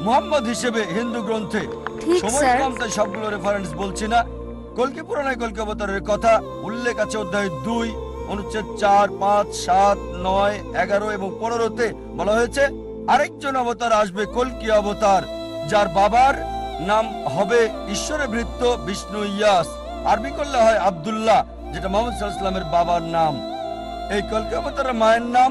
মুহাম্মদ হিসেবে হিন্দু গ্রন্থে। ঠিক সময় স্যার। কম, তাই সবগুলো রেফারেন্স বলছি না। কল্কি পুরাণে কল্কি অবতারের কথা উল্লেখ আছে অধ্যায় 2 অনুচ্ছেদ 4, 5, 7, 9, 11 এবং 15-তে বলা হয়েছে আরেকজন অবতার আসবে, কল্কি অবতার, যার বাবার নাম হবে ঈশ্বরে ভৃত্য বিষ্ণু ইয়াস। আরবি করলে হয় আব্দুল্লাহ, যেটা মুহাম্মদ সাল্লাল্লাহু আলাইহি ওয়াসাল্লামের বাবার নাম। এই কল্কি অবতারের মায়ের নাম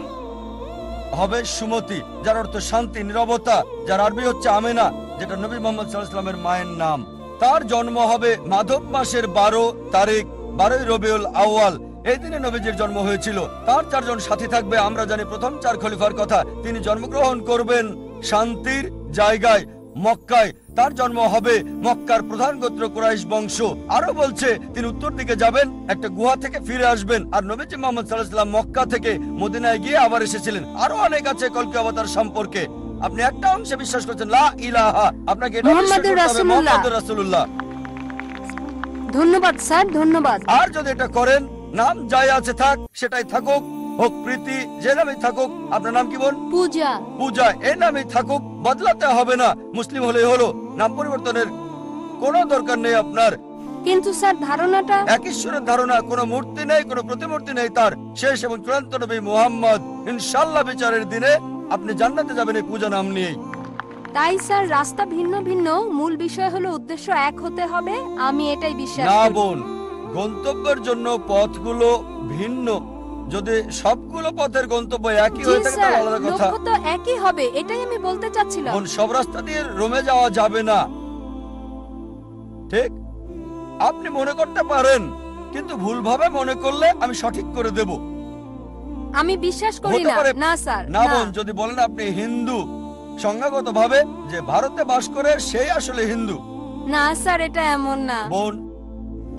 হবে সুমতি, যার অর্থ শান্তি, নীরবতা, যার আরবি হচ্ছে আমেনা, যেটা নবী মুহাম্মদ সাল্লাল্লাহু আলাইহি ওয়াসাল্লামের মায়ের নাম। তার জন্ম হবে মাধব মাসের 12 তারিখ, 12ই রবিউল আউয়াল। এই দিনে নবীজির জন্ম হয়েছিল। তার 4 জন সাথী থাকবে। আমরা জানি প্রথম 4 খলিফার কথা। তিনি জন্মগ্রহণ করবেন শান্তির জায়গায় মক্কায়। তার জন্ম হবে মক্কার প্রধান গোত্র কুরাইশ বংশ। আরো বলছে তিনি উত্তর দিকে যাবেন, একটা গুহা থেকে ফিরে আসবেন। আর নবীজি মুহাম্মদ সাল্লাল্লাহু আলাইহি ওয়াসাল্লাম মক্কা থেকে মদিনায় গিয়ে আবার এসেছিলেন। আরো অনেক আছে কল্কি অবতার সম্পর্কে। আপনি একটা অংশে বিশ্বাস করছেন লা ইলাহা, আপনাকে এটা বিশ্বাস মুহাম্মাদুর করতে হবে রাসূলুল্লাহ। মুহাম্মাদুর রাসূলুল্লাহ। ধন্যবাদ স্যার, ধন্যবাদ। আর যদি এটা করেন, নাম যাই আছে থাক, সেটাই থাকুক, হোক প্রীতি, যে নামই থাকুক। আপনার নাম কি বোন? পূজা। পূজা, এই নামই থাকুক, বদলাতে হবে না। মুসলিম হলেই হলো, নাম পরিবর্তনের কোনো দরকার নেই আপনার। কিন্তু স্যার ধারণাটা। এক ঈশ্বরের ধারণা, কোনো মূর্তি নেই, কোনো প্রতিমূর্তি নেই। তার শেষ এবং চূড়ান্ত নবী মুহাম্মদ। ইনশাআল্লাহ বিচারের দিনে আপনি জান্নাতে যাবেন এই পূজা নাম নিয়েই। তাই স্যার রাস্তা ভিন্ন ভিন্ন, মূল বিষয় হলো উদ্দেশ্য এক হতে হবে। আমি এটাই বিশ্বাস না করি। বোন, গন্তব্যের জন্য পথগুলো ভিন্ন। যদি সবগুলো পথের গন্তব্য একই জি হয়ে থাকে স্যার, তাহলে আলাদা কথা। লক্ষ্য তো একই হবে, এটাই আমি বলতে চাচ্ছিলাম। বোন, সব রাস্তা দিয়ে রোমে যাওয়া যাবে না। ঠিক, আপনি মনে করতে পারেন, কিন্তু ভুলভাবে মনে করলে আমি সঠিক করে দেব। আমি বিশ্বাস করি হতে না। পারে। না স্যার, না না। বোন, যদি বলেন আপনি হিন্দু, সংজ্ঞাগতভাবে যে ভারতে বাস করে সেই আসলে হিন্দু। না স্যার, এটা এমন না। বোন,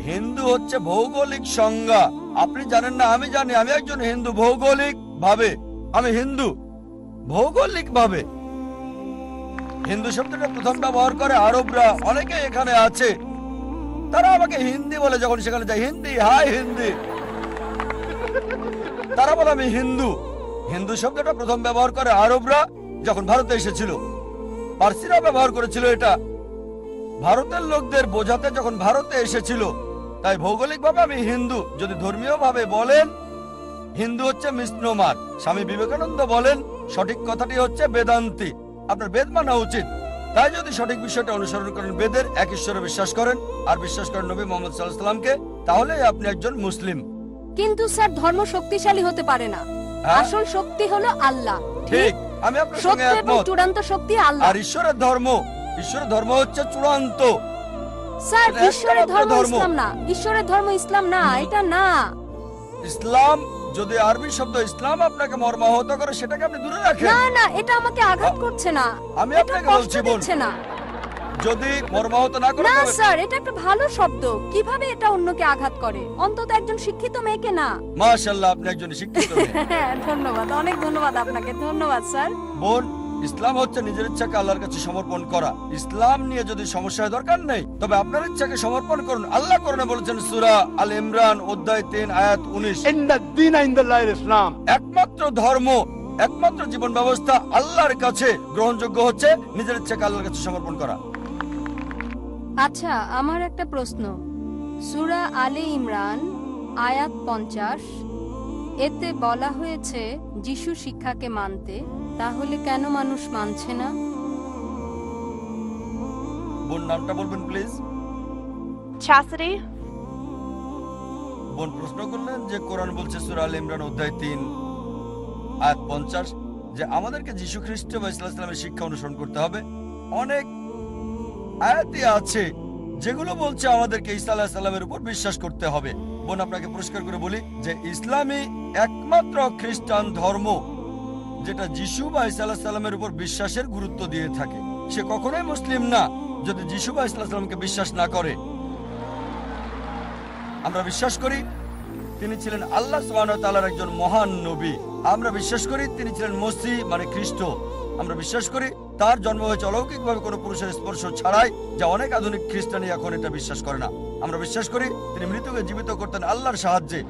হিন্দু হচ্ছে ভৌগোলিক সংজ্ঞা। আপনি জানেন না, আমি জানি। আমি একজন হিন্দু ভৌগোলিক ভাবে। আমি হিন্দু ভৌগোলিক ভাবে। হিন্দু শব্দটা প্রথম ব্যবহার করে আরবরা। অনেকে এখানে আছে, তারা আমাকে হিন্দি বলে। যখন সেখানে যাই, হিন্দি, হাই হিন্দি, তারা বলে আমি হিন্দু। হিন্দু শব্দটা প্রথম ব্যবহার করে আরবরা যখন ভারতে এসেছিল। পার্সিরা ব্যবহার করেছিল এটা ভারতের লোকদের বোঝাতে যখন ভারতে এসেছিল। তাই ভৌগোলিকভাবে আমি হিন্দু। যদি ধর্মীয় ভাবে বলেন, হিন্দু হচ্ছে মিসনোমার। স্বামী বিবেকানন্দ বলেন সঠিক কথাটি হচ্ছে বেদান্তি। আপনার বেদ মানা উচিত। তাই যদি সঠিক বিষয়টা অনুসরণ করেন, বেদের এক ঈশ্বরে বিশ্বাস করেন আর বিশ্বাস করেন নবী মোহাম্মদ সাল্লাল্লাহু আলাইহি সাল্লামকে, তাহলে আপনি একজন মুসলিম। কিন্তু স্যার, ধর্ম শক্তিশালী হতে পারে না। হ্যাঁ? আসল শক্তি হলো আল্লাহ। ঠিক, আমি আপনার সঙ্গে সত্য এবং একমত। চূড়ান্ত শক্তি আল্লাহ। আর ঈশ্বরের ধর্ম, ঈশ্বরের ধর্ম হচ্ছে চূড়ান্ত। স্যার, এটা ঈশ্বরের একটা ধর্ম ধর্ম। ইসলাম না। ঈশ্বরের ধর্ম ইসলাম না, এটা না। ইসলাম, যদি আরবি শব্দ ইসলাম আপনাকে মর্মাহত করে, সেটাকে আপনি দূরে রাখেন। না না, এটা আমাকে আঘাত করছে না। আমি এটা আপনাকে কষ্ট বলছি বোন, দিচ্ছে না। যদি মর্মাহত না করে না তবে- স্যার, এটা একটা ভালো শব্দ। কিভাবে এটা অন্যকে আঘাত করে? অন্তত একজন শিক্ষিত মেয়েকে না। মাশাআল্লাহ, আপনি একজন শিক্ষিত মেয়ে। হ্যাঁ, ধন্যবাদ, অনেক ধন্যবাদ আপনাকে। ধন্যবাদ স্যার। বোন, ইসলাম হচ্ছে নিজের ইচ্ছাকে আল্লাহর কাছে সমর্পণ করা। ইসলাম নিয়ে যদি সমস্যার দরকার নেই, তবে আপনার ইচ্ছাকে সমর্পণ করুন। আল্লাহ কোরআনে বলেছেন সূরা আল ইমরান অধ্যায় 3 আয়াত 19, इन الدين عند الله الإسلام। একমাত্র ধর্ম, একমাত্র জীবন ব্যবস্থা আল্লাহর কাছে গ্রহণযোগ্য হচ্ছে নিজের ইচ্ছাকে আল্লাহর কাছে সমর্পণ করা। আচ্ছা, আমার একটা প্রশ্ন। সূরা আলে ইমরান আয়াত 50, এতে বলা হয়েছে যিশু শিক্ষাকে মানতে। তাহলে কেন মানুষ মানছে না? বোন, নামটা বলবেন প্লিজ। Chastity? বোন প্রশ্ন করলেন যে কোরআন বলছে সূরা আল ইমরান অধ্যায় 3 আয়াত 50 যে আমাদেরকে যীশু খ্রিস্ট বা ইসলামের শিক্ষা অনুসরণ করতে হবে। অনেক আয়াতই আছে যেগুলো বলছে আমাদেরকে ঈসা আলাইহিস সালামের উপর বিশ্বাস করতে হবে। বোন, আপনাকে পরিষ্কার করে বলি যে ইসলামই একমাত্র খ্রিস্টান ধর্ম যেটা যীশু বা ঈসা আলাইহিস সালামের উপর বিশ্বাসের গুরুত্ব দিয়ে থাকে। সে কখনোই মুসলিম না যদি যীশু বা ঈসা আলাইহিস সালামকে বিশ্বাস না করে। আমরা বিশ্বাস করি তিনি ছিলেন আল্লাহ সুবহানাহু ওয়া তাআলার একজন মহান নবী। আমরা বিশ্বাস করি তিনি ছিলেন মসিহ মানে খ্রিস্ট। আমরা বিশ্বাস করি তার জন্ম হয়েছে অলৌকিকভাবে কোনো পুরুষের স্পর্শ ছাড়াই, যা অনেক আধুনিক খ্রিস্টানই এখন এটা বিশ্বাস করে না। আমরা বিশ্বাস করি তিনি মৃতকে জীবিত করতেন আল্লাহর সাহায্যে।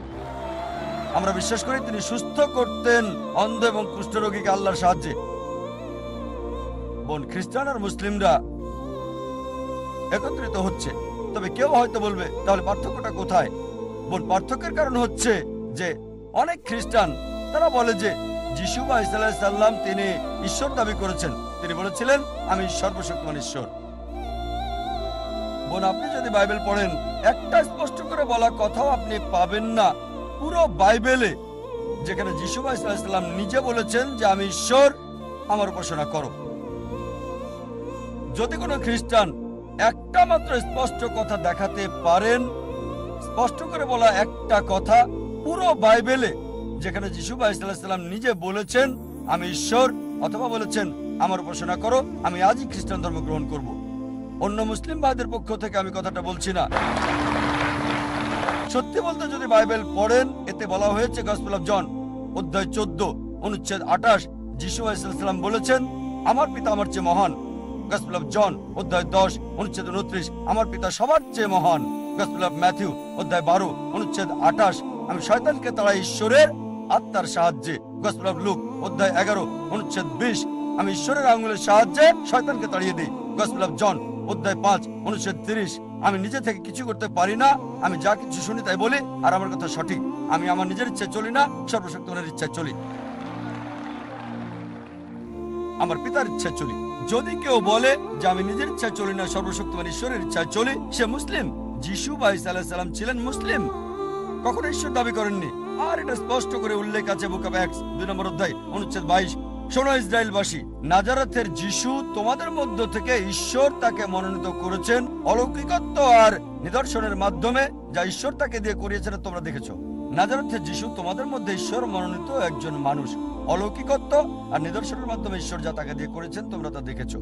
আমরা বিশ্বাস করি তিনি সুস্থ করতেন অন্ধ এবং কুষ্ঠরোগীকে আল্লাহর সাহায্যে। বোন, খ্রিস্টান আর মুসলিমরা একত্রিত হচ্ছে। তবে কেউ হয়তো বলবে তাহলে পার্থক্যটা কোথায়? বোন, পার্থক্যের কারণ হচ্ছে যে অনেক খ্রিস্টান তারা বলে যে যিশু বা ঈসা আলাইহিস সালাম তিনি ঈশ্বর দাবি করেছেন। তিনি বলেছিলেন আমি সর্বশক্তিমান ঈশ্বর। বোন, আপনি যদি বাইবেল পড়েন, একটা স্পষ্ট করে বলা কথাও আপনি পাবেন না পুরো বাইবেলে যেখানে যিশু বা ঈসা আলাইহিস সালাম নিজে বলেছেন যে আমি ঈশ্বর, আমার উপাসনা করো। যদি কোনো খ্রিস্টান একটা মাত্র স্পষ্ট কথা দেখাতে পারেন, স্পষ্ট করে বলা একটা কথা পুরো বাইবেলে যেখানে যিশু বা ঈসা আলাইহিস সালাম নিজে বলেছেন আমি ঈশ্বর, অথবা বলেছেন আমার উপাসনা করো, আমি আজই খ্রিস্টান ধর্ম গ্রহণ করব। অন্য মুসলিম ভাইদের পক্ষ থেকে আমি কথাটা বলছি না। সত্যি বলতে যদি বাইবেল পড়েন, এতে বলা হয়েছে গসপেল অফ জন অধ্যায় 14 অনুচ্ছেদ 28 যিশু আলাইহিস সালাম বলেছেন আমার পিতা আমার চেয়ে মহান। গসপেল অফ জন অধ্যায় 10 অনুচ্ছেদ 29 আমার পিতা সবার চেয়ে মহান। গসপেল অফ ম্যাথিউ অধ্যায় 12 অনুচ্ছেদ 28 আমি শয়তানকে তাড়াই ঈশ্বরের আত্মার সাহায্যে। গসপেল অফ লুক অধ্যায় 11 অনুচ্ছেদ 20 আমি ঈশ্বরের আঙ্গুলের সাহায্যে শয়তানকে তাড়িয়ে দিই। গসপেল অফ জন অধ্যায় 5 অনুচ্ছেদ 30 আমি নিজে থেকে কিছু করতে পারি না, আমি যা কিছু শুনি তাই বলি আর আমার কথা সঠিক। আমি আমার নিজের ইচ্ছায় চলি না, সর্বশক্তিমানের ইচ্ছায় চলি, আমার পিতার ইচ্ছায় চলি। যদি কেউ বলে যে আমি নিজের ইচ্ছায় চলি না, সর্বশক্তিমান ঈশ্বরের ইচ্ছায় চলি, সে মুসলিম। যিশু বা ঈসা আলাইহিস সালাম ছিলেন মুসলিম, কখনো ঈশ্বর দাবি করেননি। আর এটা স্পষ্ট করে উল্লেখ আছে বুক অফ অ্যাক্টস 2 নম্বর অধ্যায় অনুচ্ছেদ 22 শোনো ইসরায়েলবাসী, নাজারেথের যিশু তোমাদের মধ্য থেকে ঈশ্বর তাকে মনোনীত করেছেন অলৌকিকত্ব আর নিদর্শনের মাধ্যমে, যা ঈশ্বর তাকে দিয়ে করিয়েছেন তোমরা দেখেছো। নাজারেথের যিশু তোমাদের মধ্যে ঈশ্বর মনোনীত একজন মানুষ। অলৌকিকত্ব আর নিদর্শনের মাধ্যমে ঈশ্বর যা তাকে দিয়ে করেছেন তোমরা তা দেখেছো।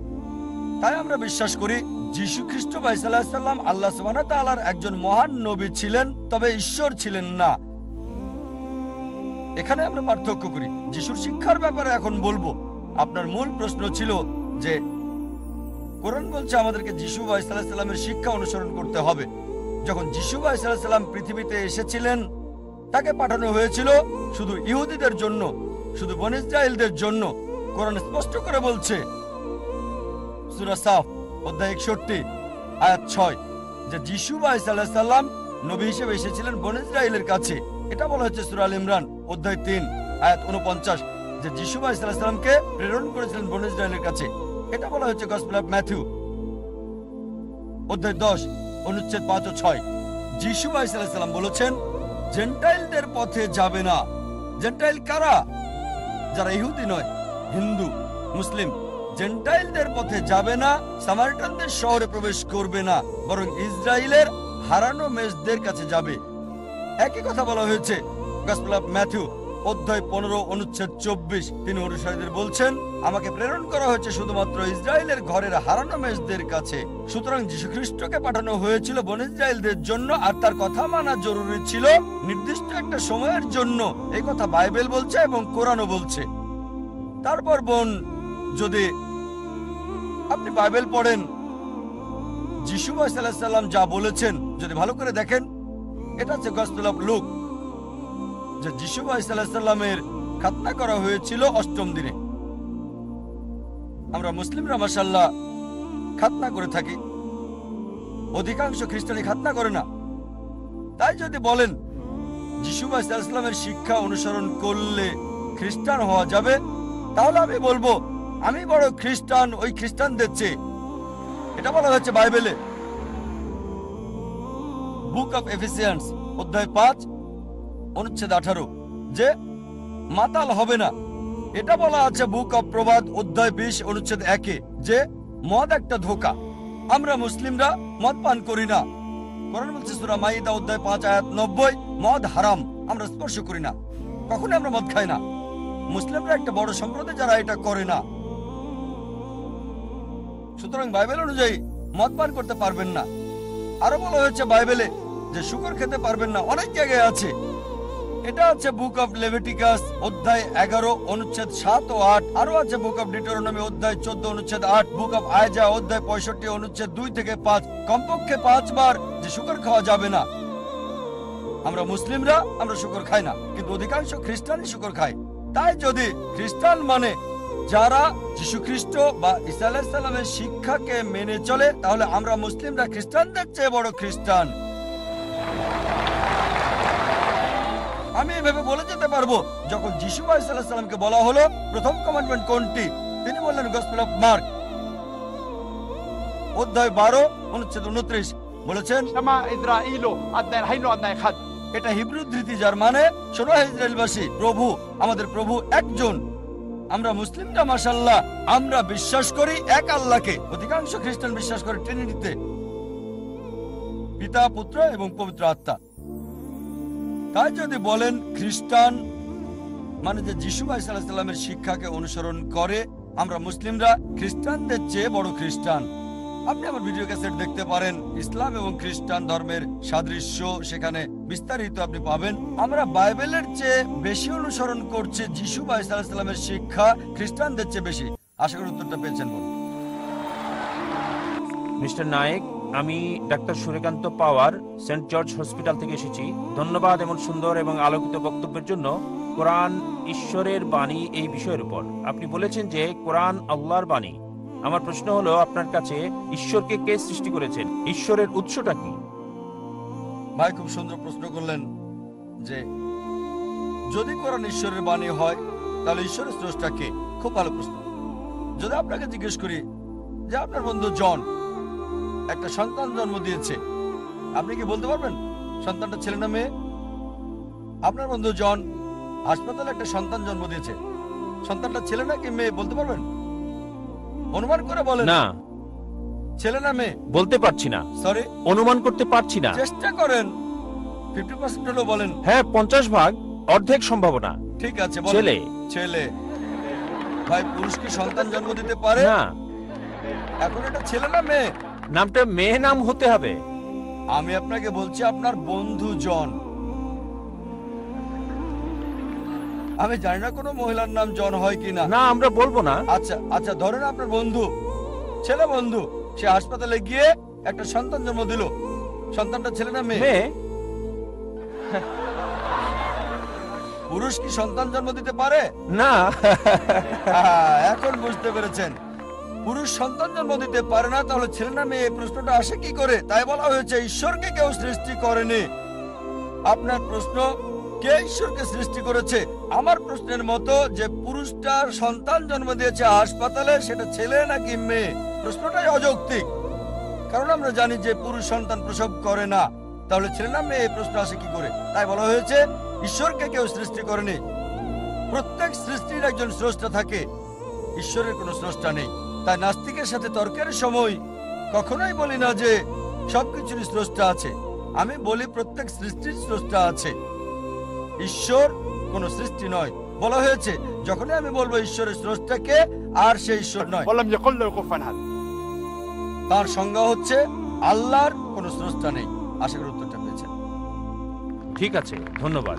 তাই আমরা বিশ্বাস করি যীশু খ্রিস্ট বা ঈসা আলাইহিস সালাম আল্লাহ সুবহানাহু ওয়া তাআলার একজন মহান নবী ছিলেন, তবে ঈশ্বর ছিলেন না। এখানে আমরা পার্থক্য করি। যিশুর শিক্ষার ব্যাপারে এখন বলবো। আপনার মূল প্রশ্ন ছিল যে কোরআন বলছে আমাদেরকে যিশু বা ঈসা আলাইহিস সালামের শিক্ষা অনুসরণ করতে হবে। যখন যিশু বা ঈসা আলাইহিস সালাম পৃথিবীতে এসেছিলেন, তাকে পাঠানো হয়েছিল শুধু ইহুদিদের জন্য, শুধু বনী ইসরাঈলদের জন্য। কোরআন স্পষ্ট করে বলছে, সূরা সাফ অধ্যায় 61 আয়াত 6, যে যিশু বা ঈসা আলাইহিস সালাম নবী হিসেবে এসেছিলেন বনী ইসরাঈলের কাছে। এটা বলা হচ্ছে সূরা আল ইমরান অধ্যায় 3 আয়াত 49, যে যিশু বা ঈসা আলাইহিস সালামকে প্রেরণ করেছিলেন বনী ইসরাঈলের কাছে। এটা বলা হচ্ছে গসপেল অফ ম্যাথিউ অধ্যায় 10 অনুচ্ছেদ 5 ও 6। যিশু বা ঈসা আলাইহিস সালাম বলেছেন, জেন্টাইলদের পথে যাবে না। জেন্টাইল কারা? যারা ইহুদি নয়, হিন্দু, মুসলিম। জেন্টাইলদের পথে যাবে না, সামারিটানদের শহরে প্রবেশ করবে না, বরং ইসরায়েলের হারানো মেষদের কাছে যাবে। একই কথা বলা হয়েছে গসপেল অফ ম্যাথিউ অধ্যায় 15 অনুচ্ছেদ 24। তিনি অনুসারীদের বলছেন, আমাকে প্রেরণ করা হয়েছে শুধুমাত্র ইসরায়েলের ঘরের হারানো মেষদের কাছে। সুতরাং যীশু খ্রিস্টকে পাঠানো হয়েছিল বনী ইসরায়েলদের জন্য, আর তার কথা মানা জরুরি ছিল নির্দিষ্ট একটা সময়ের জন্য। এই কথা বাইবেল বলছে এবং কোরআনও বলছে। তারপর বোন, যদি আপনি বাইবেল পড়েন, যিশু আলাইহিস সালাম যা বলেছেন যদি ভালো করে দেখেন, এটা হচ্ছে গসপেল অফ লুক, যে যিশু আলাইহিস সালামের খাতনা করা হয়েছিল 8ম দিনে। আমরা মুসলিমরা মাশাআল্লাহ খাতনা করে থাকি, অধিকাংশ খ্রিস্টানি খাতনা করে না। তাই যদি বলেন যিশু আলাইহিস সালামের শিক্ষা অনুসরণ করলে খ্রিস্টান হওয়া যাবে, তাহলে আমি বলবো আমি বড় খ্রিস্টান ওই খ্রিস্টানদের চেয়ে। এটা বলা হয়েছে বাইবেলে বুক অফ এফেসিয়ান্স অধ্যায় 5 অনুচ্ছেদ 18, যে মাতাল হবে না। এটা বলা আছে বুক অফ প্রবাদ অধ্যায় 20 অনুচ্ছেদ 1, যে মদ একটা ধোঁকা। আমরা মুসলিমরা মদ পান করি না। কোরআন বলছে সূরা মাইদা অধ্যায় 5 আয়াত 90, মদ হারাম, আমরা স্পর্শ করি না, কখনো আমরা মদ খাই না। মুসলিমরা একটা বড় সম্প্রদায় যারা এটা করে না। সুতরাং বাইবেল অনুযায়ী মদ পান করতে পারবেন না। আরো বলা হয়েছে বাইবেলে যে শুকর খেতে পারবেন না, অনেক জায়গায় আছে। এটা আছে বুক অফ লেভিটিকাস অধ্যায় 11 অনুচ্ছেদ 7 ও 8। আরো আছে বুক অফ ডিউটেরোনমি অধ্যায় 14 অনুচ্ছেদ 8, বুক অফ আইজা অধ্যায় 65 অনুচ্ছেদ 2 থেকে 5। কমপক্ষে 5 বার যে শুকর খাওয়া যাবে না। আমরা মুসলিমরা আমরা শুকর খাই না, কিন্তু অধিকাংশ খ্রিস্টানই শুকর খায়। তাই যদি খ্রিস্টান মানে যারা যীশু খ্রিস্ট বা ঈসা আলাইহিস সালামের শিক্ষাকে মেনে চলে, তাহলে আমরা মুসলিমরা খ্রিস্টানদের চেয়ে বড় খ্রিস্টান। আমি এভাবে বলে যেতে পারবো, যখন যীশু আলাইহিস সালামকে বলা হলো প্রথম কমান্ডমেন্ট কোনটি, তিনি বললেন গসপেল অফ মার্ক অধ্যায় 12 অনুচ্ছেদ 29 বলেছেন, شما إسرائيل أدنى الحين أدنى خد। এটা হিব্রু ধৃতি, যার মানে শোনো হে ইসরায়েলবাসী, প্রভু আমাদের প্রভু একজন। আমরা মুসলিমরা মাশাআল্লাহ আমরা বিশ্বাস করি এক আল্লাহকে। অধিকাংশ খ্রিস্টান বিশ্বাস করে ট্রিনিটিতে, পিতা, পুত্র এবং পবিত্র আত্মা। তাই যদি বলেন খ্রিস্টান মানে যে যিশু আলাইহিস সালামের শিক্ষাকে অনুসরণ করে, আমরা মুসলিমরা খ্রিস্টানদের চেয়ে বড় খ্রিস্টান। আপনি আমার ভিডিও ক্যাসেট দেখতে পারেন, ইসলাম এবং খ্রিস্টান ধর্মের সাদৃশ্য সেখানে বিস্তারিত আপনি পাবেন। আমরা বাইবেলের চেয়ে বেশি অনুসরণ করছি যিশু আলাইহিস সালামের শিক্ষা খ্রিস্টানদের চেয়ে বেশি। আশা করি উত্তরটা পেয়েছেন। মিস্টার নায়েক, আমি ডাক্তার সূর্যকান্ত পাওয়ার, সেন্ট জর্জ হসপিটাল থেকে এসেছি। ধন্যবাদ এমন সুন্দর এবং আলোকিত বক্তব্যের জন্য। কোরআন ঈশ্বরের বাণী এই বিষয়ের উপর আপনি বলেছেন যে কোরআন আল্লাহর বাণী। আমার প্রশ্ন হলো, আপনার কাছে ঈশ্বরকে কে সৃষ্টি করেছেন? ঈশ্বরের উৎসটা কি? ভাই খুব সুন্দর প্রশ্ন করলেন, যে যদি কোরআন ঈশ্বরের বাণী হয় তাহলে ঈশ্বরের স্রষ্টা কে? খুব ভালো প্রশ্ন। যদি আপনাকে জিজ্ঞেস করি যে আপনার বন্ধু জন একটা সন্তান জন্ম দিয়েছে, আপনি কি বলতে পারবেন সন্তানটা ছেলে না মেয়ে? আপনার বন্ধু জন হাসপাতালে একটা সন্তান জন্ম দিয়েছে, সন্তানটা ছেলে না কি মেয়ে বলতে পারবেন? অনুমান করে বলেন। না, ছেলে না মেয়ে বলতে পারছি না। সরি, অনুমান করতে পারছি না। চেষ্টা করেন, 50% হলেও বলেন। হ্যাঁ, 50 ভাগ, অর্ধেক সম্ভাবনা। ঠিক আছে, বলেন। ছেলে। ছেলে। ভাই, পুরুষ কি সন্তান জন্ম দিতে পারে? না, এখন এটা ছেলে না মেয়ে? নামটা মেয়ে নাম হতে হবে। আমি আপনাকে বলছি আপনার বন্ধু জন। আমি জানি না কোনো মহিলার নাম জন হয় কিনা। না, আমরা বলবো না। আচ্ছা আচ্ছা, ধরেন আপনার বন্ধু, ছেলে বন্ধু, সে হাসপাতালে গিয়ে একটা সন্তান জন্ম দিল। সন্তানটা ছেলে না মেয়ে? মেয়ে। পুরুষ কি সন্তান জন্ম দিতে পারে? না। এখন বুঝতে পেরেছেন, পুরুষ সন্তান জন্ম দিতে পারে না, তাহলে ছেলে না মেয়ে এই প্রশ্নটা আসে কি করে? তাই বলা হয়েছে ঈশ্বরকে কেউ সৃষ্টি করেনি। আপনার প্রশ্ন, কে ঈশ্বরকে সৃষ্টি করেছে? আমার প্রশ্নের মতো, যে পুরুষটার সন্তান জন্ম দিয়েছে হাসপাতালে, সেটা ছেলে নাকি মেয়ে? প্রশ্নটাই অযৌক্তিক, কারণ আমরা জানি যে পুরুষ সন্তান প্রসব করে না। তাহলে ছেলে না মেয়ে, এই প্রশ্ন আসে কি করে? তাই বলা হয়েছে ঈশ্বরকে কেউ সৃষ্টি করেনি। প্রত্যেক সৃষ্টির একজন স্রষ্টা থাকে, ঈশ্বরের কোনো স্রষ্টা নেই। তাই নাস্তিকের সাথে তর্কের সময় কখনোই বলি না যে সবকিছুরই স্রষ্টা আছে। আমি বলি প্রত্যেক সৃষ্টির স্রষ্টা আছে, ঈশ্বর কোনো সৃষ্টি নয়। বলা হয়েছে যখনই আমি বলবো ঈশ্বরের স্রষ্টাকে, আর সে ঈশ্বর নয়। ولم يقل له كفوا احد। তার সংজ্ঞা হচ্ছে আল্লাহর কোনো স্রষ্টা নেই। আশা করি উত্তরটা পেয়েছেন। ঠিক আছে, ধন্যবাদ।